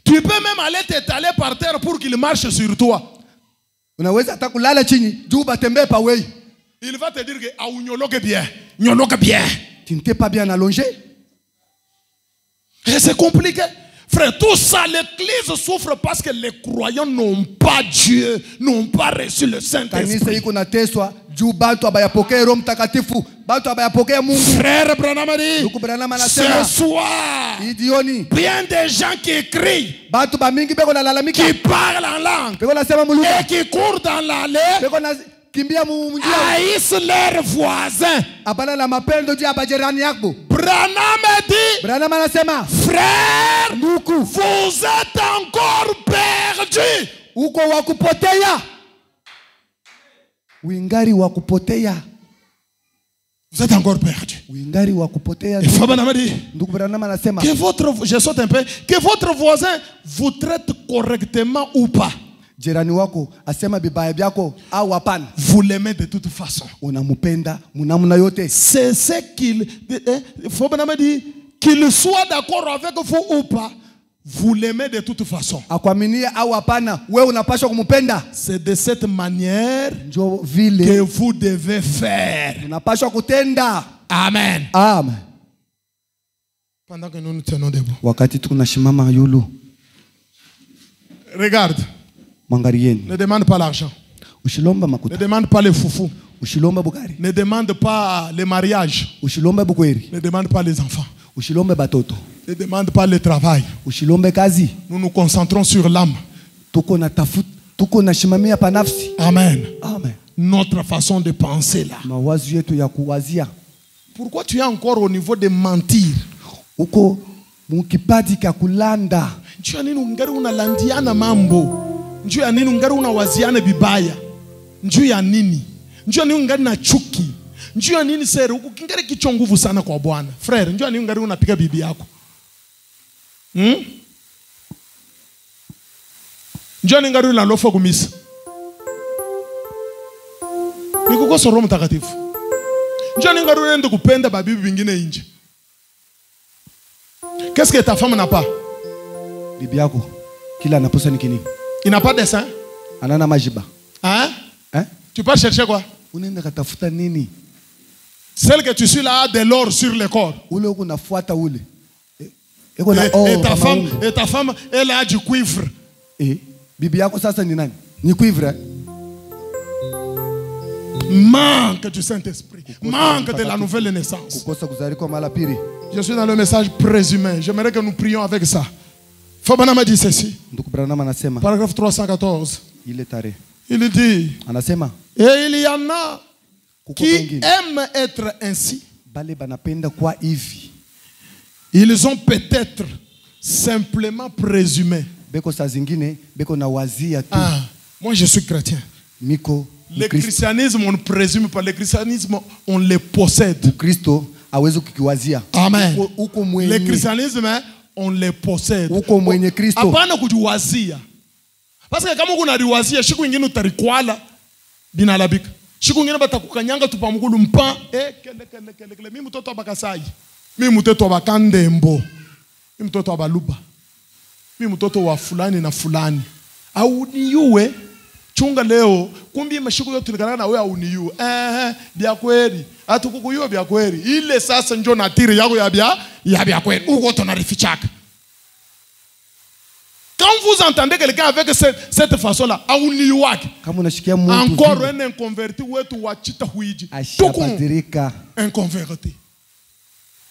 Tu peux même aller t'étaler par terre pour qu'il marche sur toi. Il va te dire que bien.
Tu ne t'es pas bien allongé.
Et c'est compliqué. Frère, tout ça, l'église souffre parce que les croyants n'ont pas Dieu, n'ont pas reçu le Saint-Esprit. Frère Branham dit, ce soir, bien des gens qui écrivent, qui parlent en langue et qui courent dans l'allée, haïssent leurs voisins. Branham dit, frère, vous êtes encore perdus. Vous êtes encore perdus. Et Fabana dit que votre voisin vous traite correctement ou pas. Vous l'aimez de toute façon. C'est ce qu'il dit, qu'il soit d'accord avec vous ou pas. Vous l'aimez de toute façon. C'est de cette manière que vous devez faire. Amen.
Amen.
Pendant que nous nous tenons debout. Regarde. Ne demande pas l'argent. Ne demande pas les foufous. Ne demande pas les mariages. Ne demande pas les enfants. Ne demande pas le travail. Nous nous concentrons sur l'âme.
Amen.
Amen. notre façon de penser là.
Mawazo yetu ya kuwazia.
Pourquoi tu es encore au niveau de mentir?
Uko mukipadi ka kulanda.
Njoo nini ungari unalandiana mambo? Njoo ya nini ungari unawaziana bibaya? Njoo ya nini? Njoo nini ungari na chuki? Njoo ya nini sere ukingari kichwa nguvu sana kwa Bwana? Frère, njoo nini ungari unapiga bibi yako? Njoo nini ungari unalofa kumisa? Nikukosa Roho Mtakatifu. Njoo nini ungari unaenda kupenda babibi bingine nje? Qu'est-ce que ta femme n'a pas?
Bibi yako kila anaposa ni kinini?
Il n'a pas de sein?
Anana majiba.
Hein?
Hein?
Tu pars chercher quoi?
Unaenda katafuta nini?
Celle que tu suis là a de l'or sur le corps.
Ule uko nafuata ule.
Et ta femme, elle a du cuivre.
Bibi yako sasa ni nani? Ni cuivre.
Manque du Saint-Esprit. Manque de la nouvelle naissance.
Kukosa kuzalika mara pili.
Je suis dans le message présumé. J'aimerais que nous prions avec ça. Fabanama dit ceci. Paragraphe 314. Il dit, et il y en a qui aiment être ainsi. Ils ont peut-être simplement présumé. Ah, moi je suis chrétien. Le christianisme, on ne présume pas. Le christianisme, on le possède. Amen. Le christianisme, on le possède. Hapana kujiwazia. Parce que kama unaliwazia, siku nyingine utarikwala binalabika. Siku nyingine batakukanyanga tupamukulu mpa. Kele. Mimi mtoto wa Bakasai. Mimi mtoto wa Bakandembo. Mimi mtoto wa Baluba. Mimi mtoto wa fulani na fulani. Au niue chunga leo kumbi mashiku yote tulikana na wewe auniyu bia kweli atukukuyua bia kweli ile sasa njoo na tiri yako ya bia kweli uko tunarifichaka. Quand vous entendez quelqu'un avec cette façon là auniyu wake encore un inconverti wetu wachita huiji
ashabadirika
inconverti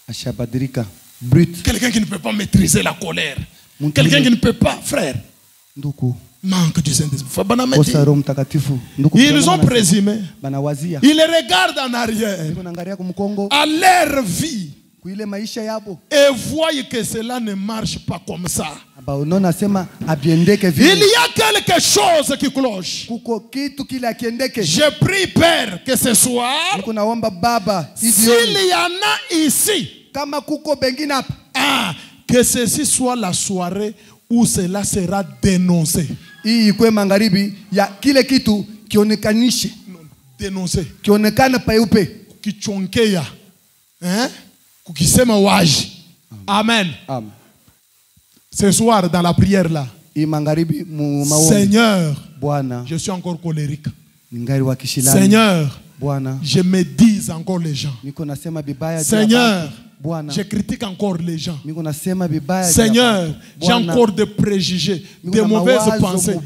ashabadirika brut,
quelqu'un qui ne peut pas maîtriser la colère, quelqu'un qui ne peut pas, frère,
nduku
manque du Saint-Esprit. Ils ont présumé. Ils regardent en arrière à leur vie et voient que cela ne marche pas comme ça. Il y a quelque chose qui cloche. Je prie, Père, que ce soir, s'il y en a ici, que ceci soit la soirée où cela sera dénoncé. Dénoncé. Kichonkeya. Kukisema waji. Amen. Ce soir dans la prière là. Seigneur, je suis encore colérique. Seigneur, je médise encore les gens. Seigneur, je critique encore les gens. Seigneur, j'ai encore des préjugés, des mauvaises pensées.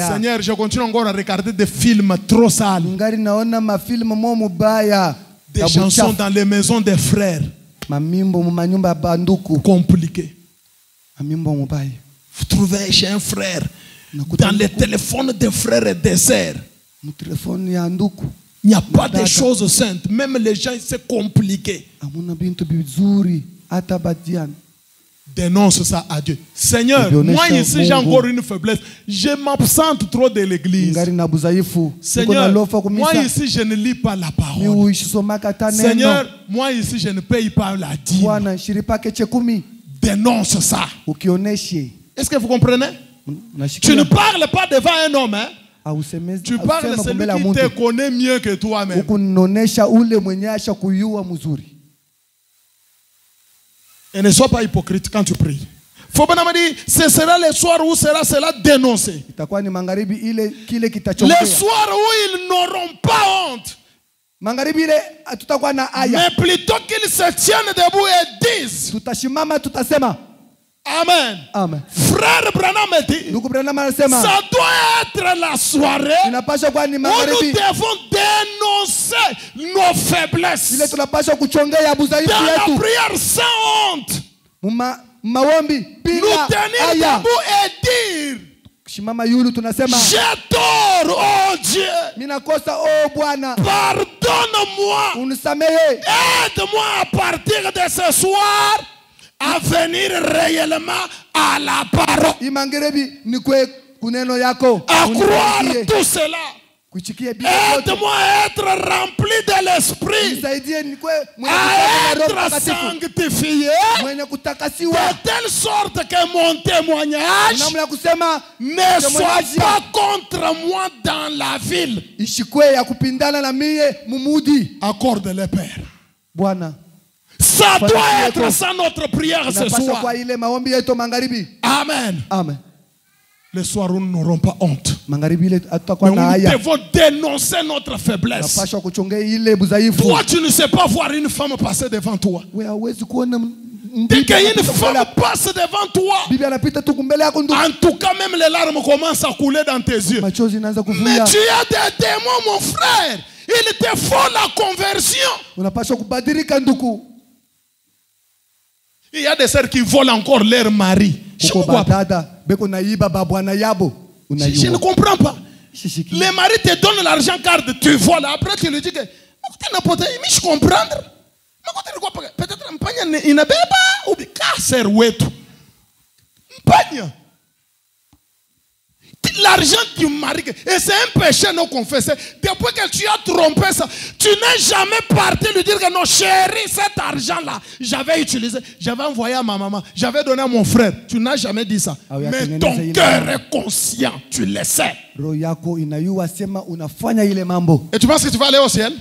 Seigneur, je continue encore à regarder des films trop sales, des chansons dans les maisons des frères compliquées. Vous trouvez chez un frère, dans les téléphones des frères et des sœurs, il n'y a pas de choses saintes. Même les gens, c'est compliqué. Dénonce ça à Dieu. Seigneur, moi ici j'ai encore une faiblesse. Je m'absente trop de l'église. Seigneur, moi ici je ne lis pas la parole. Seigneur, moi ici je ne paye pas la dîme. Dénonce ça. Est-ce que vous comprenez? Tu ne parles pas devant un homme, hein? Tu parles de celui qui te connaît mieux que toi-même. Et ne sois pas hypocrite quand tu pries. Faut bien me dire, ce sera le soir où cela dénoncé. Le soir où ils n'auront pas honte. Mais plutôt qu'ils se tiennent debout et disent Amen.
Amen.
Frère Branham dit, ça doit être la soirée où nous devons dénoncer nos faiblesses dans la prière sans honte. Nous tenir debout et dire, j'ai tort. Alors, oh Dieu,
minakosa oh Bwana,
pardonne-moi.
unisamehe.
Aide-moi à partir de ce soir à venir réellement à la parole.
Imangerebi nikwe kuneno yako.
À croire tout cela. Aide-moi à être rempli de l'esprit, à être sanctifié, de telle sorte que mon témoignage ne soit pas contre moi dans la ville. Accorde-le, Père. Ça doit être ça notre prière ce soir. Amen.
Amen.
Le soir où nous n'aurons pas honte. Mais nous devons dénoncer notre faiblesse. Toi, tu ne sais pas voir une femme passer devant toi. Dès qu'une femme passe devant toi, en tout cas, même les larmes commencent à couler dans tes yeux. Mais tu as des démons, mon frère. Il te faut la conversion. Il y a des sœurs qui volent encore leur mari. Je ne comprends pas. Le mari te donne l'argent car tu voles. Après tu lui dis que je comprends. Peut-être il n'a pas ou casser wetu. L'argent du mari, et c'est un péché non confessé. Depuis que tu as trompé ça, tu n'es jamais parti lui dire que non chérie, cet argent-là, j'avais utilisé, j'avais envoyé à ma maman, j'avais donné à mon frère. Tu n'as jamais dit ça. Mais ton cœur est conscient, tu le sais. Et tu penses que tu vas aller au ciel?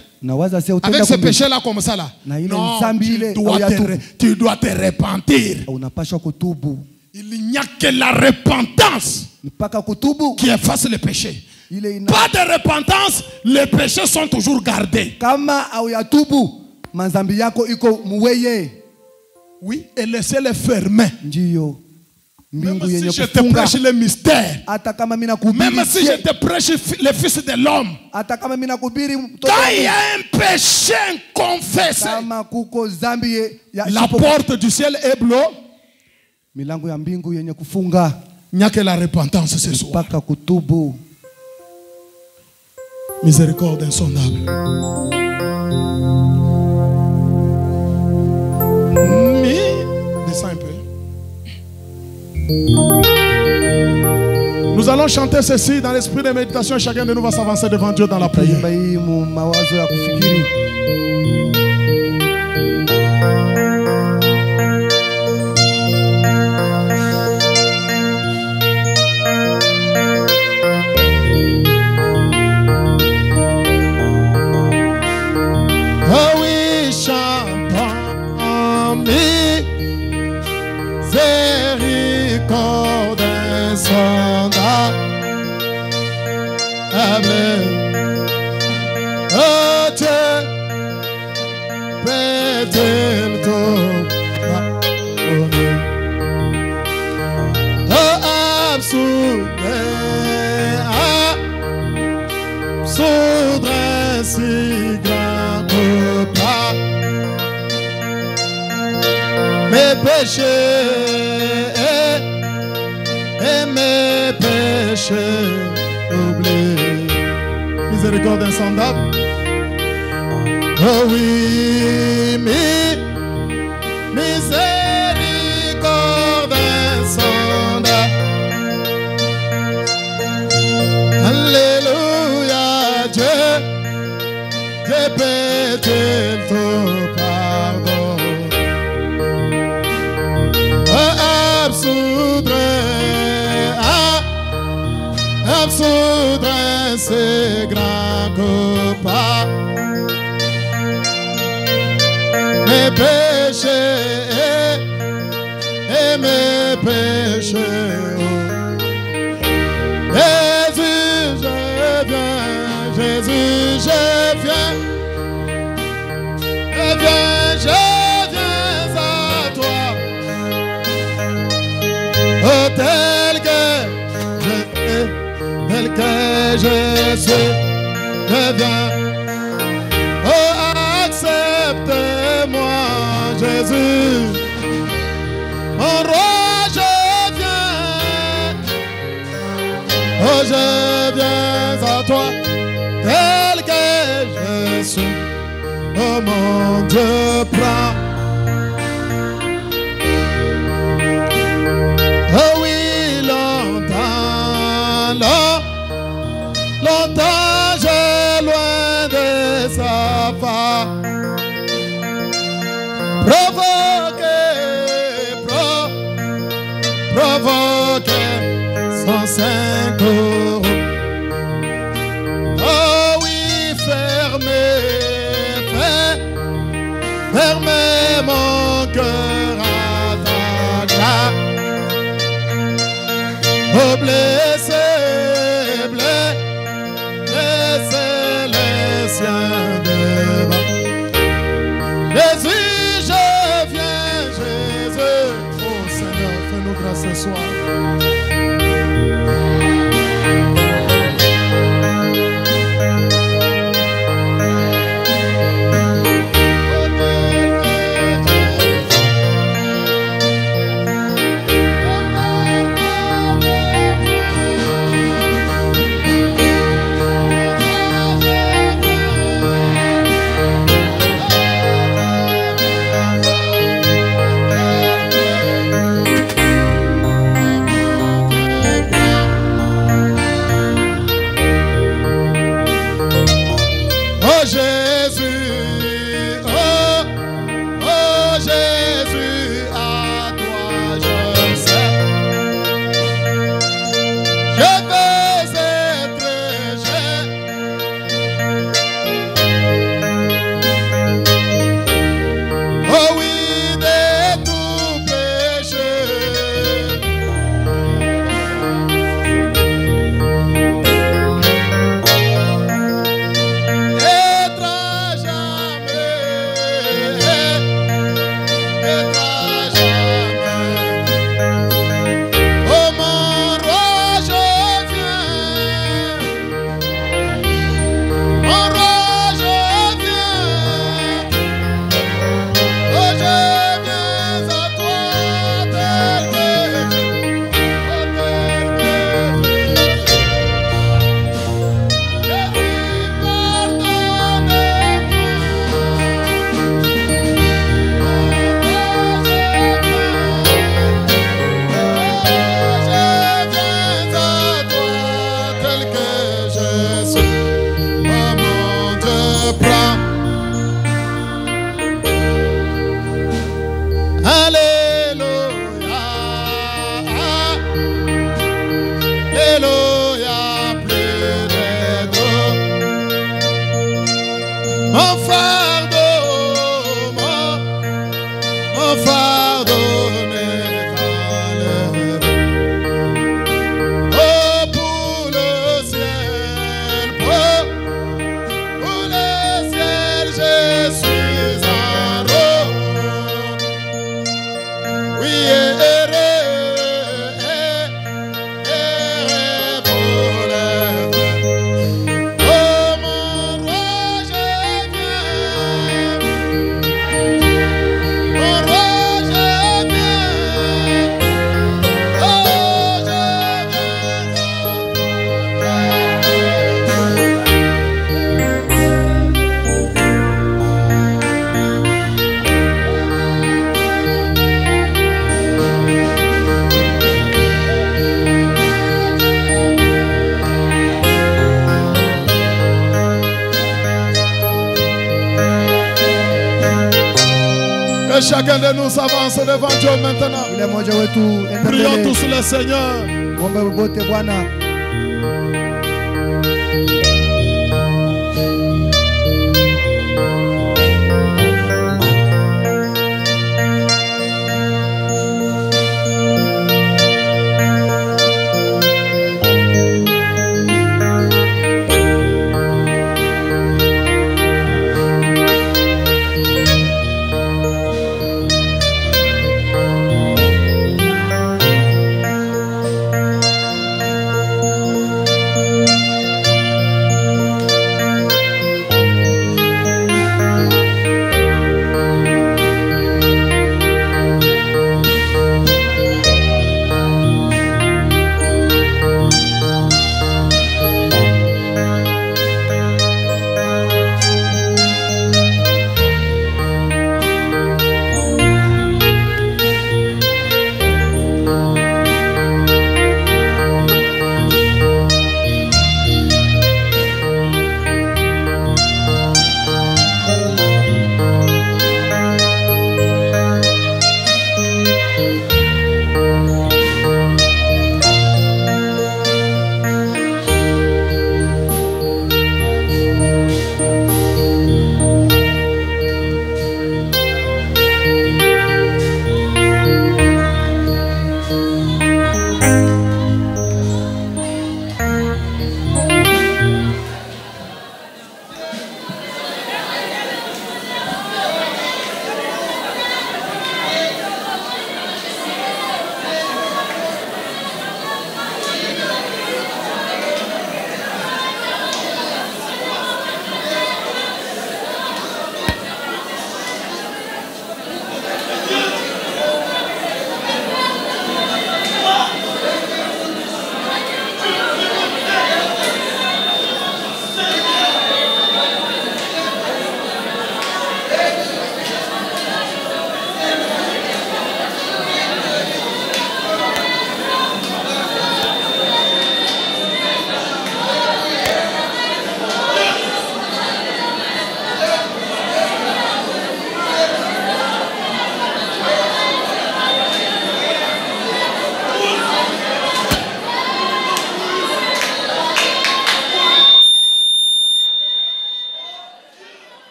Avec ce péché-là comme ça là? Non, tu dois te repentir. Il n'y a que la repentance qui efface le péché. Pas de repentance, les péchés sont toujours gardés. Oui, et laissez-les fermer. Même si je te prêche le mystère, même si je te prêche le Fils de l'homme, quand il y a un péché confessé, la porte du ciel est bloquée.
Milango ya mbingu yenye kufunga.
Il n'y a que la repentance ce soir. Miséricorde insondable. Descends un peu. Nous allons chanter ceci dans l'esprit de méditation. Chacun de nous va s'avancer devant Dieu dans la prière. Mes péchés et mes péchés oubliés. Miséricorde insondable. Oh oui, miséricorde insondable. Alléluia, Dieu, peut-il tout pardon. Absoudre ces grands copains. Mes péchés et mes péchés. Jésus, je viens. Jésus, je viens. Je viens à toi. Oh, tel que je suis, je viens. Oh, accepte-moi, Jésus. Mon roi, je viens. Oh, je viens à toi, tel que je suis. Oh mon Dieu, prends. Oh oui, longtemps, longtemps j'ai loin de savoir. Provoquer 105 euros. Oh oui, fermez mon cœur aveugle. Oh blessez les siens devant. Jésus, je viens, Jésus. Oh Seigneur, fais-nous grâce ce soir. Que chacun de nous avance devant Dieu maintenant. Prions tous le Seigneur.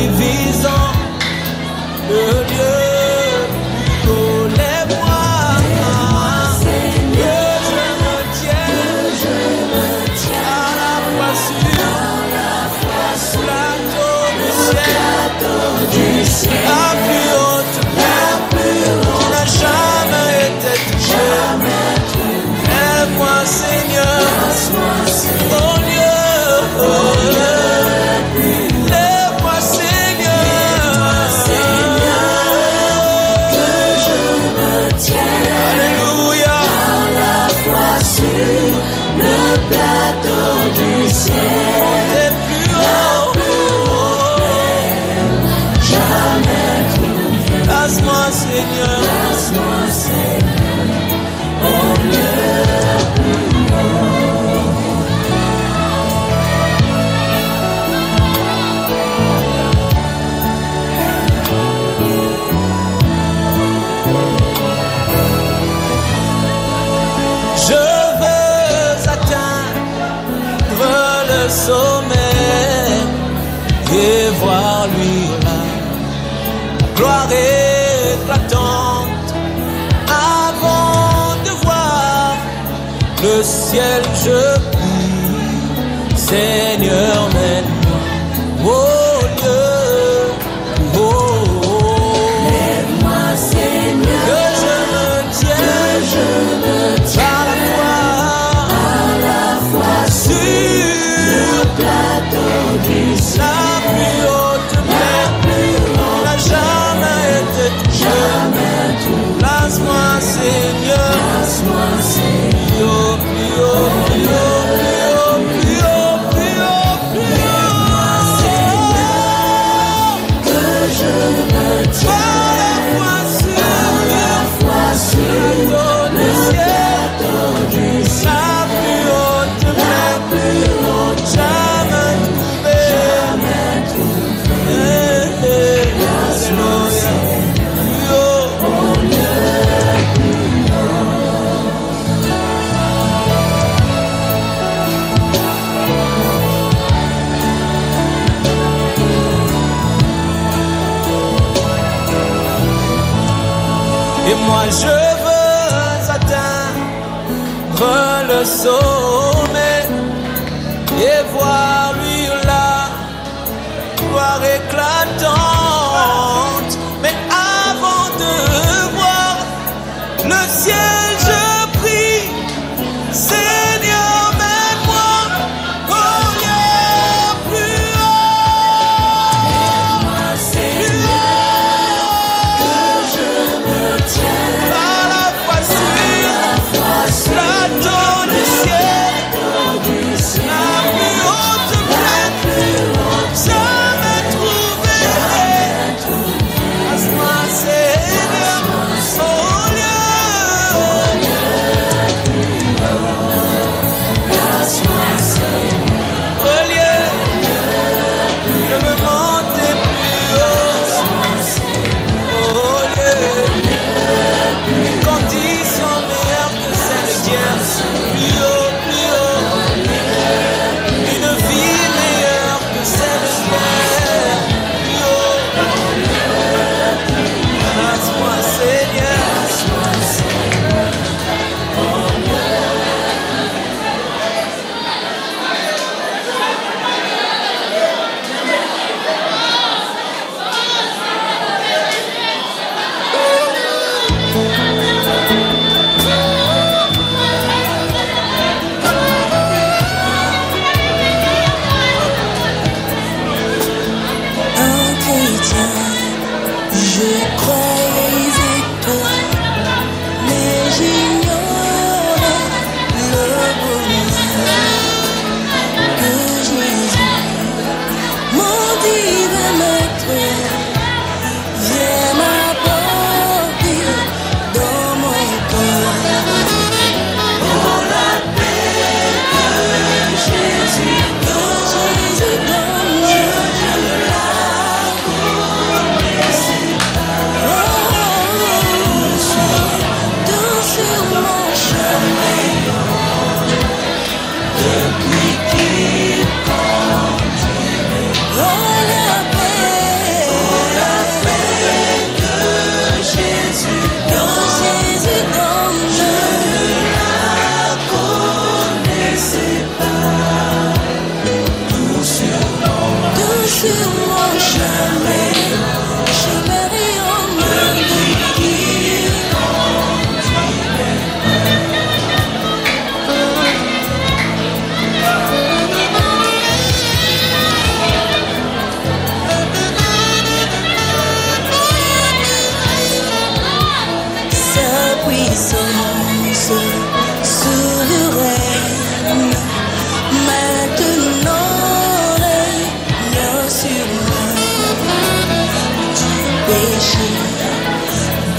suffisant, le lieu plus haut. Lève-moi, que je me tienne à la fois sur le plateau du ciel, la plus haute pierre qui n'a jamais été touchée. Lève-moi, Seigneur, au lieu. Lève-moi, Seigneur, que je me tienne. Alléluia. À la fois sur le plateau du ciel. T'es plus haut, jamais trouvé. Laisse-moi, Seigneur, au lieu plus haut. Je veux atteindre le sommet et voir lui là, gloire éclatante. Avant de voir le ciel, je prie, Seigneur, mène-moi au lieu plus haut. Lève-moi, Seigneur, que je me tienne à la fois sur le plateau du ciel, la plus haute pierre n'a jamais été touchée. Laisse-moi, Seigneur, plus haut, plus haut, plus haut, plus haut, plus haut, plus haut, que je me tienne à la fois sur le plateau du ciel, la plus haute pierre, jamais trouvée. Alléluia. Plus haut. Et moi je veux atteindre le sommet et voir lui là, gloire éclatante. Mais avant de voir le ciel, je prie, Seigneur, mène-moi au lieu plus haut. Plus haut, que je me tienne à la fois sur le plateau du ciel, la plus haute plaine jamais trouvée.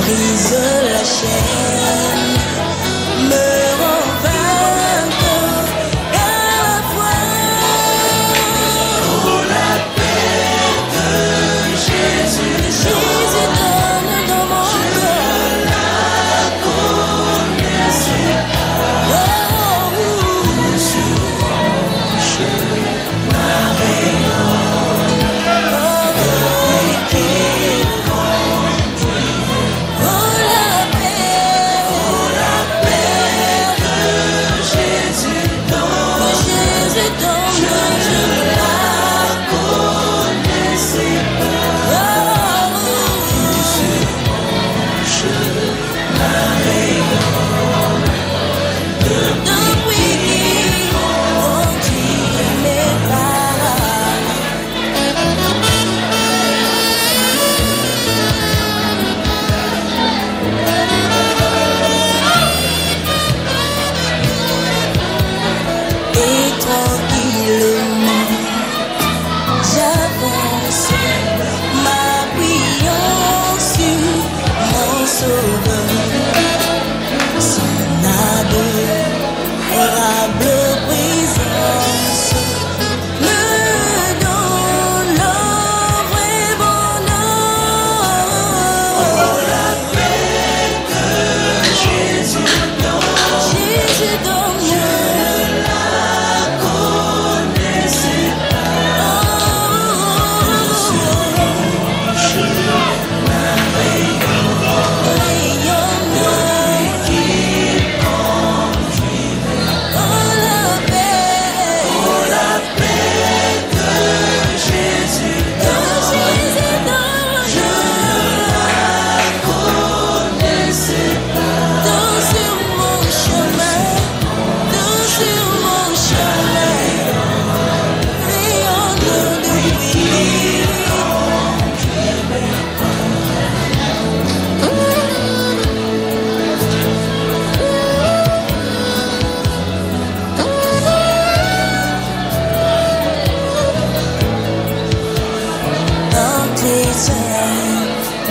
brise la chaîne, me rend vainqueur à la fois. Pour la paix que Jésus donne dans mon cœur, je la connaissais pas. Tout sur mon chemin rayonne, qui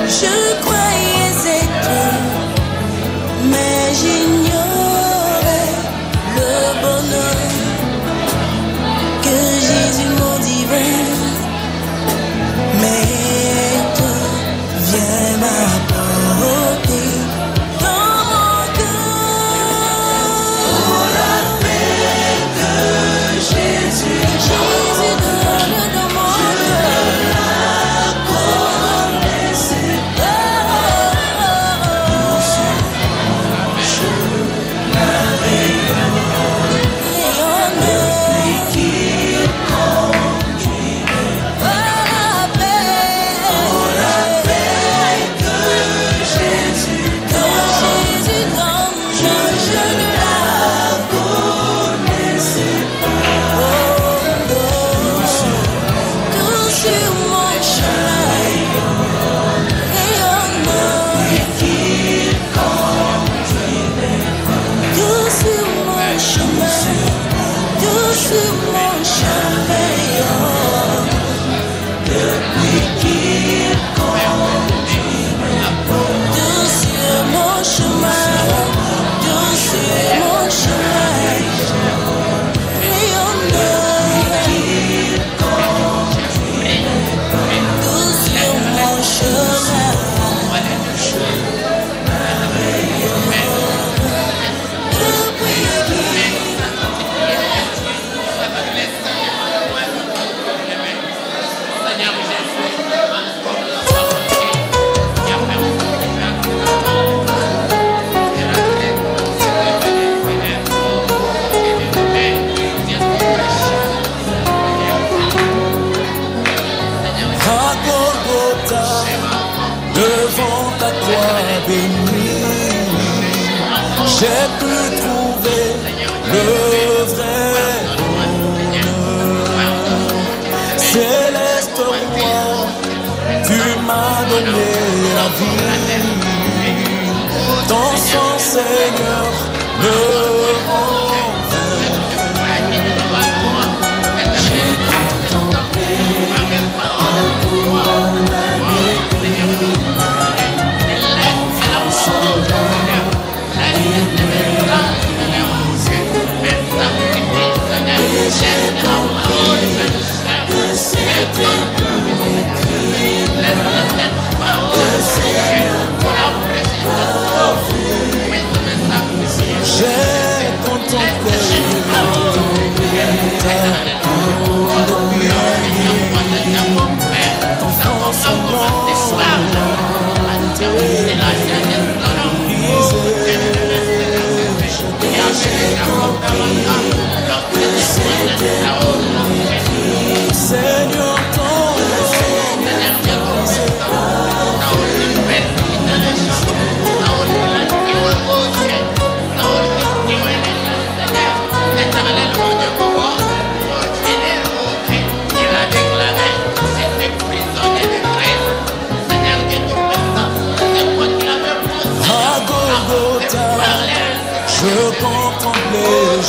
je croyais être, mais j'ignorais le bonheur que Jésus mon divin maître vient m'apporter dans mon cœur. Pour la paix que Jésus donne dans mon cœur,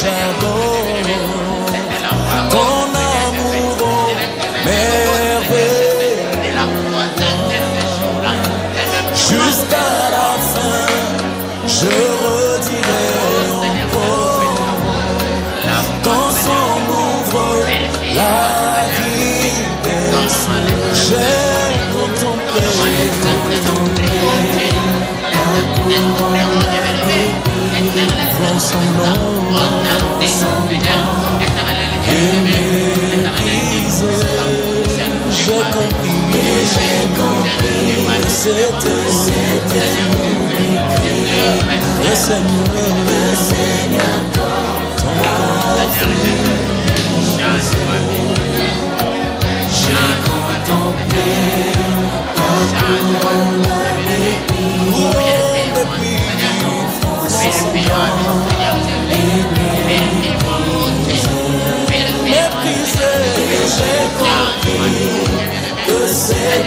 j'adore ton amour merveilleux. Jusqu'à la fin, je redirai encore quand son ouvre la vie des j'ai contemplé dans son nom et méprisé. J'ai compris, c'était le Seigneur, ton j'ai contemplé ta couronne méprisé. J'ai compris que c'est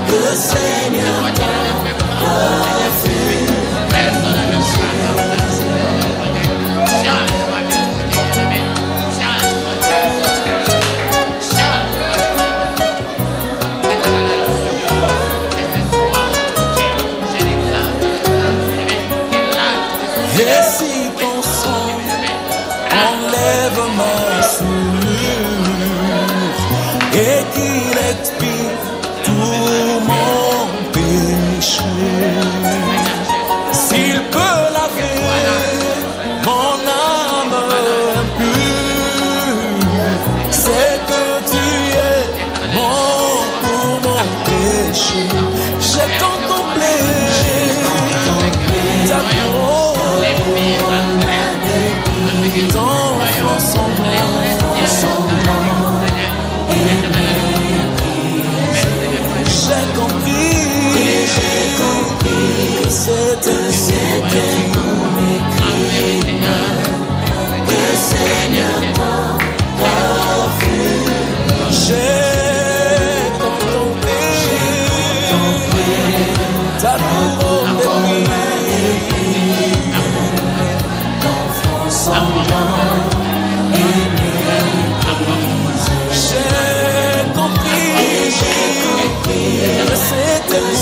le Seigneur t'a et si ton sang enlève ma souillure et qu'il expire tout mon péché, s'il peut laver mon âme impure, c'est que tu es mort pour mon péché. J'ai contemplé ta couronne dans son nom, j'ai compris que c'était le Seigneur t'a vu. J'ai contemplé ta couronne j'ai compris que c'était le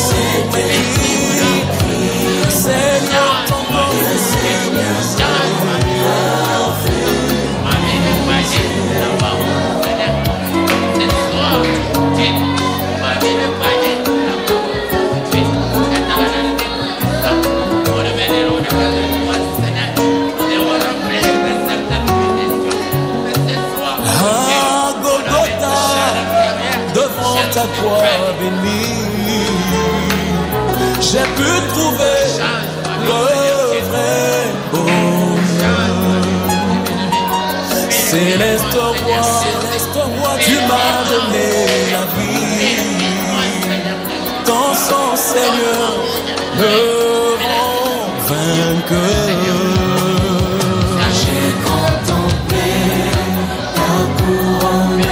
Seigneur, ton nom, le Seigneur. Ta croix bénie, j'ai pu trouver le vrai bonheur. Céleste roi, tu m'as donné la vie. Ton sang, Seigneur, me rend vainqueur. J'ai contemplé ta couronne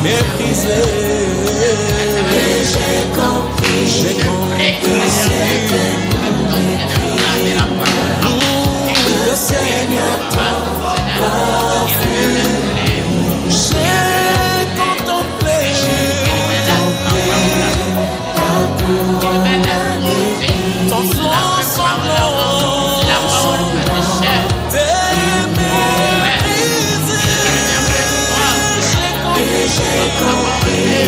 méprisé. J'ai compris le Seigneur t'a vu. J'ai contemplé ta couronne, ton flanc sanglant. J'ai compris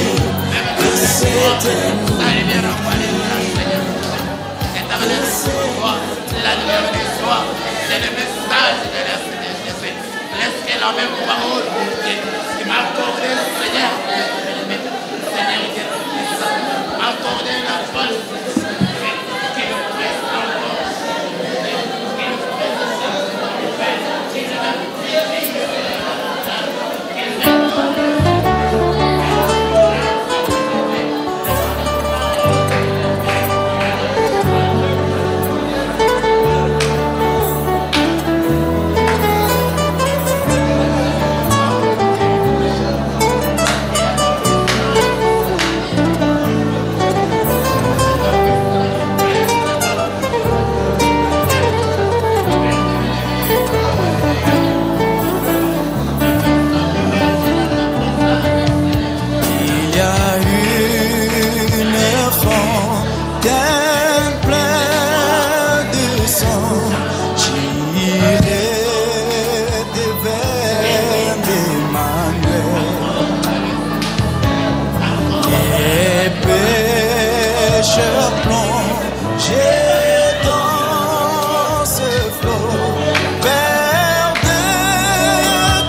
que c'était
la lumière du soir, c'est le message de l'Esprit de Jésus. Laisse que la même parole qui m'a accordé le Seigneur, m'a accordé la force qui me presse encore.
Quel plein de sang, j'irai vers Emmanuel. Les pécheurs plongés dans ce flot perdent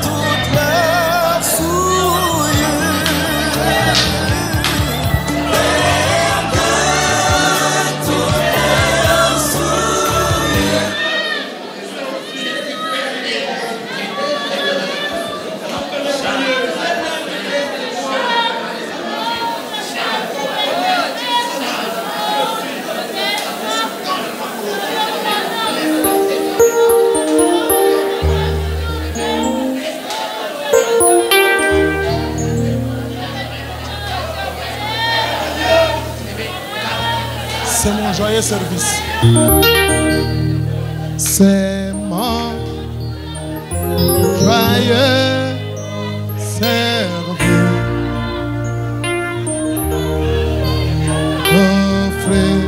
toute leur souillure.
C'est mon joyeux service. C'est mon joyeux service. Offrez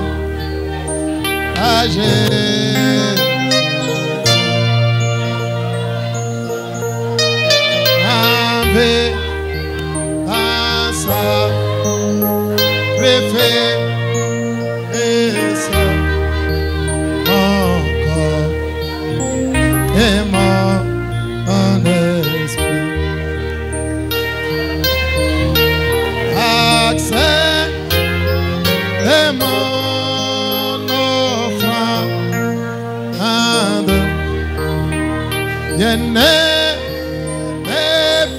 à Jésus avec un sang préféré.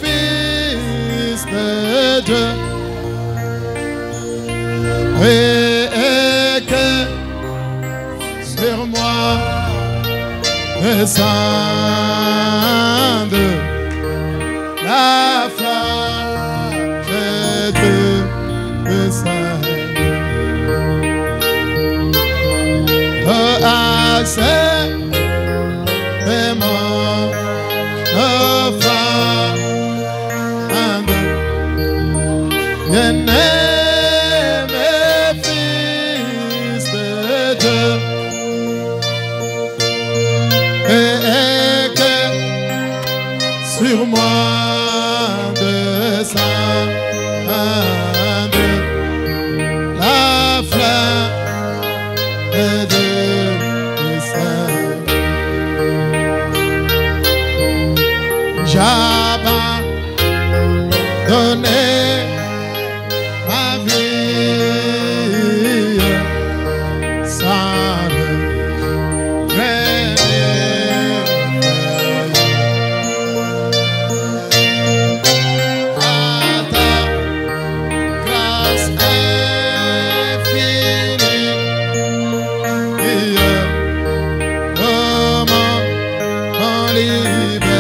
Fils de Dieu, et que sur moi descende la flamme de Dieu, accès de mon offrande. Bien-aimé fils de Dieu, et que sur moi descende la flamme de Dieu. J'abandonne ma vie sans regret. À ta grâce infinie, mon libérateur.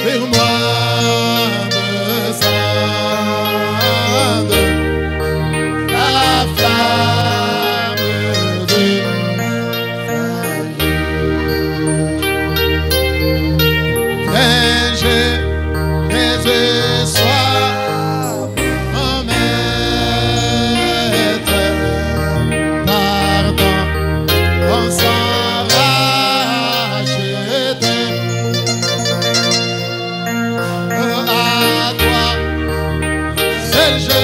Sur moi descende je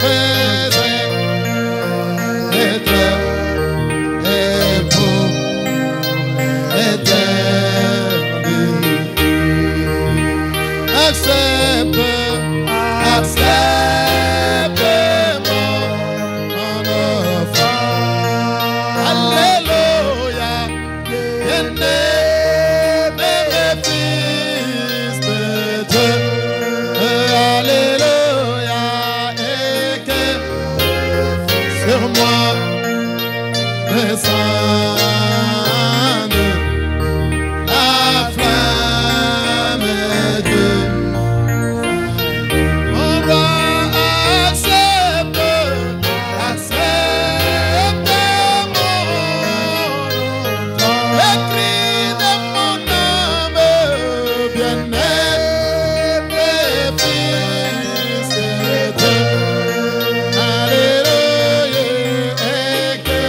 vais être époux éternité. Accepte, accepte mon offrande. Alléluia, bien-aimé fils de Dieu. Alléluia, et que sur moi descende la flamme de Dieu. On doit accepter, accepter mon nom. Écrit de mon âme, bien-aimé fils de Dieu. Alléluia, et que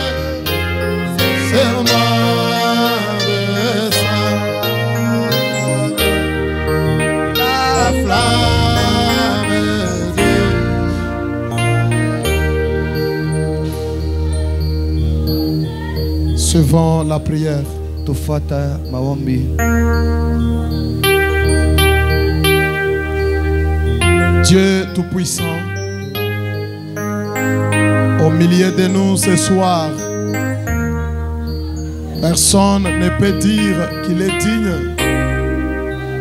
sur moi descend la flamme de Dieu. Suivant la prière,
Tufuata maombi.
Dieu Tout-Puissant, au milieu de nous ce soir, personne ne peut dire qu'il est digne,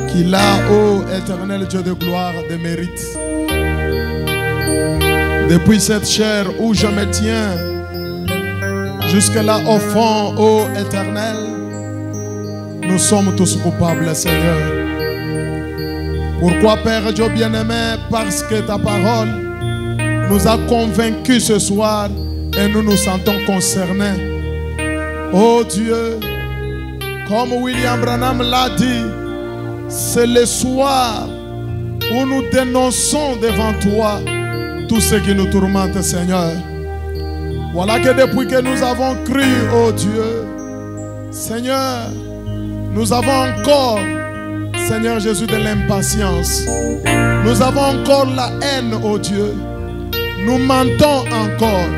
qu'il a, ô éternel Dieu de gloire, des mérites. Depuis cette chair où je me tiens, jusque-là au fond, ô éternel, nous sommes tous coupables, Seigneur. Pourquoi, Père Dieu bien-aimé? Parce que ta parole nous a convaincus ce soir et nous nous sentons concernés. Oh Dieu, comme William Branham l'a dit, c'est le soir où nous dénonçons devant toi tout ce qui nous tourmente, Seigneur. Voilà que depuis que nous avons cru, oh Dieu, Seigneur, nous avons encore, Seigneur Jésus, de l'impatience. Nous avons encore la haine, oh Dieu. Nous mentons encore.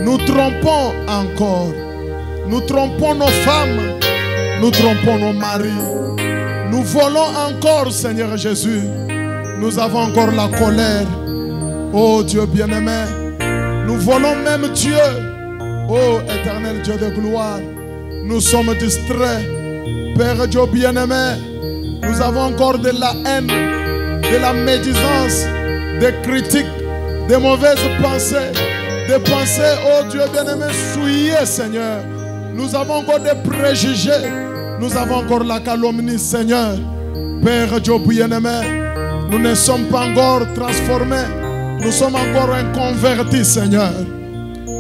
Nous trompons encore. Nous trompons nos femmes. Nous trompons nos maris. Nous volons encore, Seigneur Jésus. Nous avons encore la colère. Oh Dieu bien-aimé. Nous volons même Dieu. Oh éternel Dieu de gloire. Nous sommes distraits. Père Dieu bien-aimé. Nous avons encore de la haine, de la médisance, des critiques, des mauvaises pensées, des pensées, oh Dieu bien-aimé, souillées, Seigneur. Nous avons encore des préjugés, nous avons encore la calomnie, Seigneur. Père Dieu bien-aimé, nous ne sommes pas encore transformés, nous sommes encore inconvertis, Seigneur.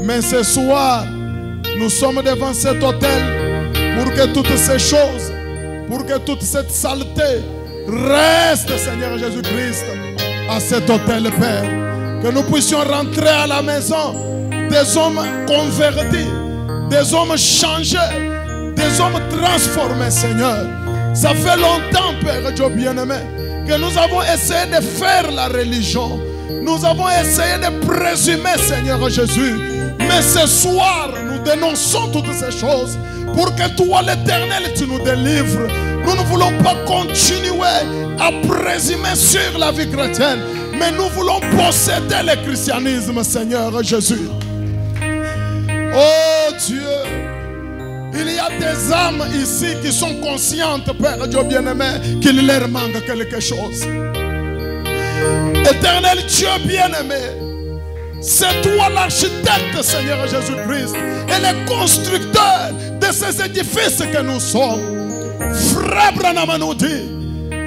Mais ce soir, nous sommes devant cet autel pour que toutes ces choses, pour que toute cette saleté reste, Seigneur Jésus-Christ, à cet autel, Père. Que nous puissions rentrer à la maison des hommes convertis, des hommes changés, des hommes transformés, Seigneur. Ça fait longtemps, Père Dieu bien-aimé, que nous avons essayé de faire la religion. Nous avons essayé de présumer, Seigneur Jésus. Mais ce soir, nous dénonçons toutes ces choses pour que toi, l'Éternel, tu nous délivres. Nous ne voulons pas continuer à présumer sur la vie chrétienne, mais nous voulons posséder le christianisme, Seigneur Jésus. Oh Dieu, il y a des âmes ici qui sont conscientes, Père Dieu bien-aimé, qu'il leur manque quelque chose. Éternel Dieu bien-aimé, c'est toi l'architecte, Seigneur Jésus-Christ, et le constructeur de ces édifices que nous sommes. Frère Branham nous dit,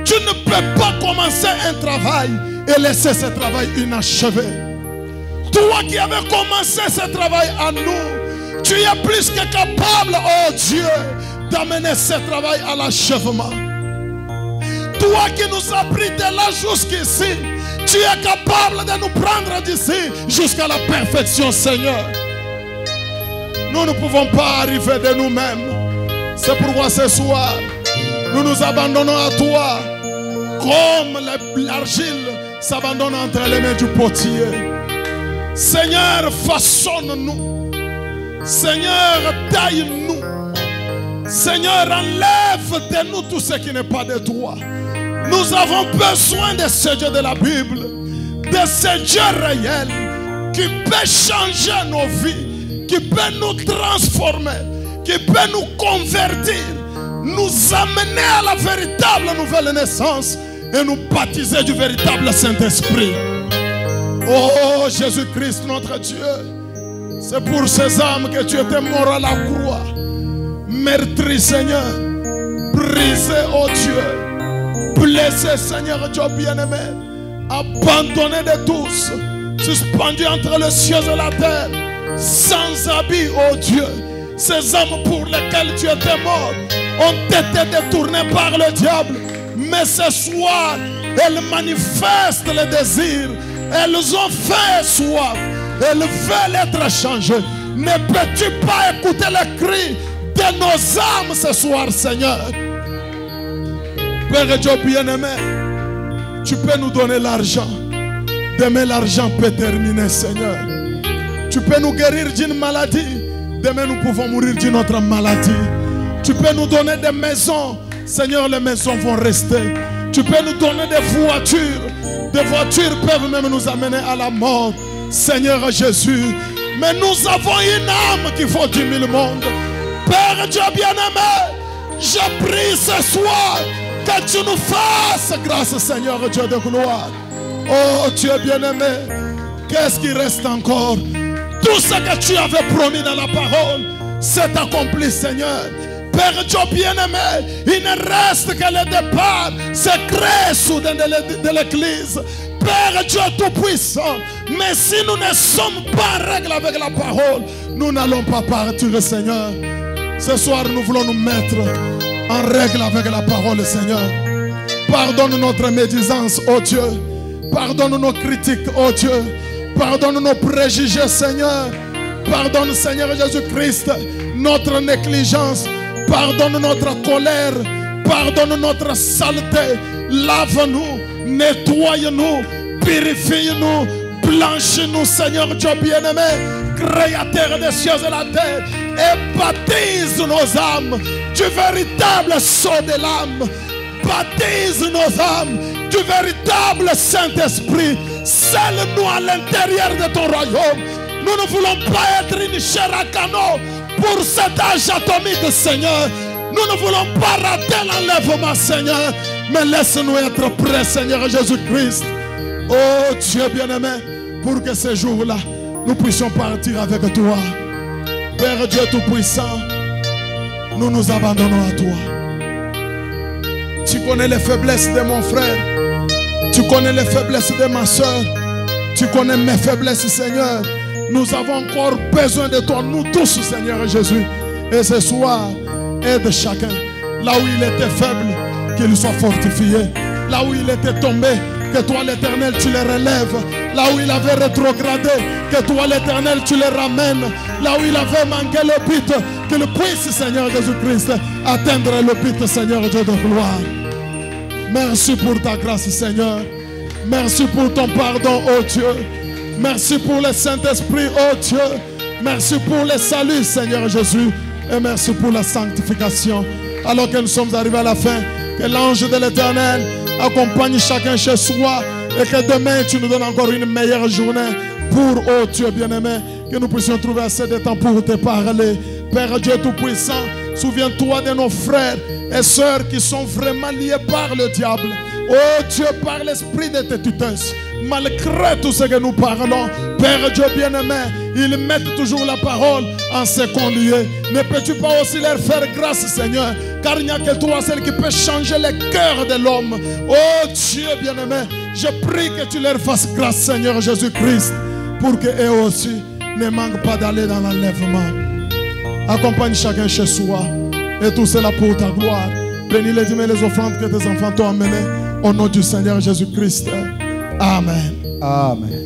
tu ne peux pas commencer un travail et laisser ce travail inachevé. Toi qui avais commencé ce travail à nous, tu es plus que capable, oh Dieu, d'amener ce travail à l'achèvement. Toi qui nous as pris de là jusqu'ici, tu es capable de nous prendre d'ici jusqu'à la perfection, Seigneur. Nous ne pouvons pas arriver de nous-mêmes. C'est pourquoi ce soir, nous nous abandonnons à toi comme l'argile, s'abandonne entre les mains du potier. Seigneur, façonne-nous. Seigneur, taille-nous. Seigneur, enlève de nous tout ce qui n'est pas de toi. Nous avons besoin de ce Dieu de la Bible, de ce Dieu réel qui peut changer nos vies, qui peut nous transformer, qui peut nous convertir, nous amener à la véritable nouvelle naissance et nous baptiser du véritable Saint-Esprit. Oh Jésus-Christ notre Dieu, c'est pour ces âmes que tu étais mort à la croix, meurtri Seigneur, brisé oh Dieu, blessé Seigneur Dieu bien-aimé, abandonné de tous, suspendu entre les cieux et la terre, sans habit oh Dieu. Ces âmes pour lesquelles tu étais mort ont été détournées par le diable, mais ce soir elles manifestent le désir. Elles ont fait soif. Elles veulent être changées. Ne peux-tu pas écouter le cri de nos âmes ce soir, Seigneur? Père Dieu bien-aimé, tu peux nous donner l'argent. Demain, l'argent peut terminer, Seigneur. Tu peux nous guérir d'une maladie. Demain, nous pouvons mourir d'une autre maladie. Tu peux nous donner des maisons. Seigneur, les maisons vont rester. Tu peux nous donner des voitures. Des voitures peuvent même nous amener à la mort. Seigneur Jésus, mais nous avons une âme qui vaut 10 000 mondes. Père Dieu bien-aimé, je prie ce soir que tu nous fasses grâce, Seigneur Dieu de gloire. Oh Dieu bien-aimé, qu'est-ce qui reste encore? Tout ce que tu avais promis dans la parole s'est accompli, Seigneur. Père Dieu bien-aimé, il ne reste que le départ secret soudain de l'Église. Père Dieu tout-puissant, mais si nous ne sommes pas en règle avec la parole, nous n'allons pas partir, Seigneur. Ce soir, nous voulons nous mettre en règle avec la parole, Seigneur. Pardonne notre médisance, oh Dieu. Pardonne nos critiques, oh Dieu. Pardonne nos préjugés, Seigneur. Pardonne, Seigneur Jésus-Christ, notre négligence. Pardonne notre colère, pardonne notre saleté, lave-nous, nettoie-nous, purifie-nous, blanchis-nous, Seigneur Dieu bien-aimé, créateur des cieux et la terre, et baptise nos âmes du véritable saut de l'âme, baptise nos âmes du véritable Saint-Esprit, scelle-nous à l'intérieur de ton royaume. Nous ne voulons pas être une chair à canon pour cet âge atomique, Seigneur. Nous ne voulons pas rater l'enlèvement, Seigneur. Mais laisse-nous être prêts, Seigneur Jésus-Christ. Oh Dieu bien-aimé, pour que ce jour-là, nous puissions partir avec toi. Père Dieu Tout-Puissant, nous nous abandonnons à toi. Tu connais les faiblesses de mon frère. Tu connais les faiblesses de ma soeur. Tu connais mes faiblesses, Seigneur. Nous avons encore besoin de toi, nous tous, Seigneur Jésus. Et ce soir, aide chacun. Là où il était faible, qu'il soit fortifié. Là où il était tombé, que toi l'Éternel, tu le relèves. Là où il avait rétrogradé, que toi l'Éternel, tu le ramènes. Là où il avait manqué le but, qu'il puisse, Seigneur Jésus-Christ, atteindre le but, Seigneur Dieu de gloire. Merci pour ta grâce, Seigneur. Merci pour ton pardon, oh Dieu. Merci pour le Saint-Esprit, oh Dieu. Merci pour le salut, Seigneur Jésus. Et merci pour la sanctification. Alors que nous sommes arrivés à la fin, que l'ange de l'Éternel accompagne chacun chez soi. Et que demain, tu nous donnes encore une meilleure journée pour, oh Dieu bien-aimé, que nous puissions trouver assez de temps pour te parler. Père Dieu Tout-Puissant, souviens-toi de nos frères et sœurs qui sont vraiment liés par le diable. Oh Dieu, par l'esprit de tes tuteurs, malgré tout ce que nous parlons, Père Dieu bien-aimé, ils mettent toujours la parole en second lieu. Ne peux-tu pas aussi leur faire grâce, Seigneur, car il n'y a que toi, seul qui peut changer le cœur de l'homme. Oh Dieu bien-aimé, je prie que tu leur fasses grâce, Seigneur Jésus-Christ, pour qu'eux aussi ne manquent pas d'aller dans l'enlèvement. Accompagne chacun chez soi, et tout cela pour ta gloire. Bénis les dîmes et les offrandes que tes enfants t'ont amenées. Au nom du Seigneur Jésus-Christ. Amen.
Amen.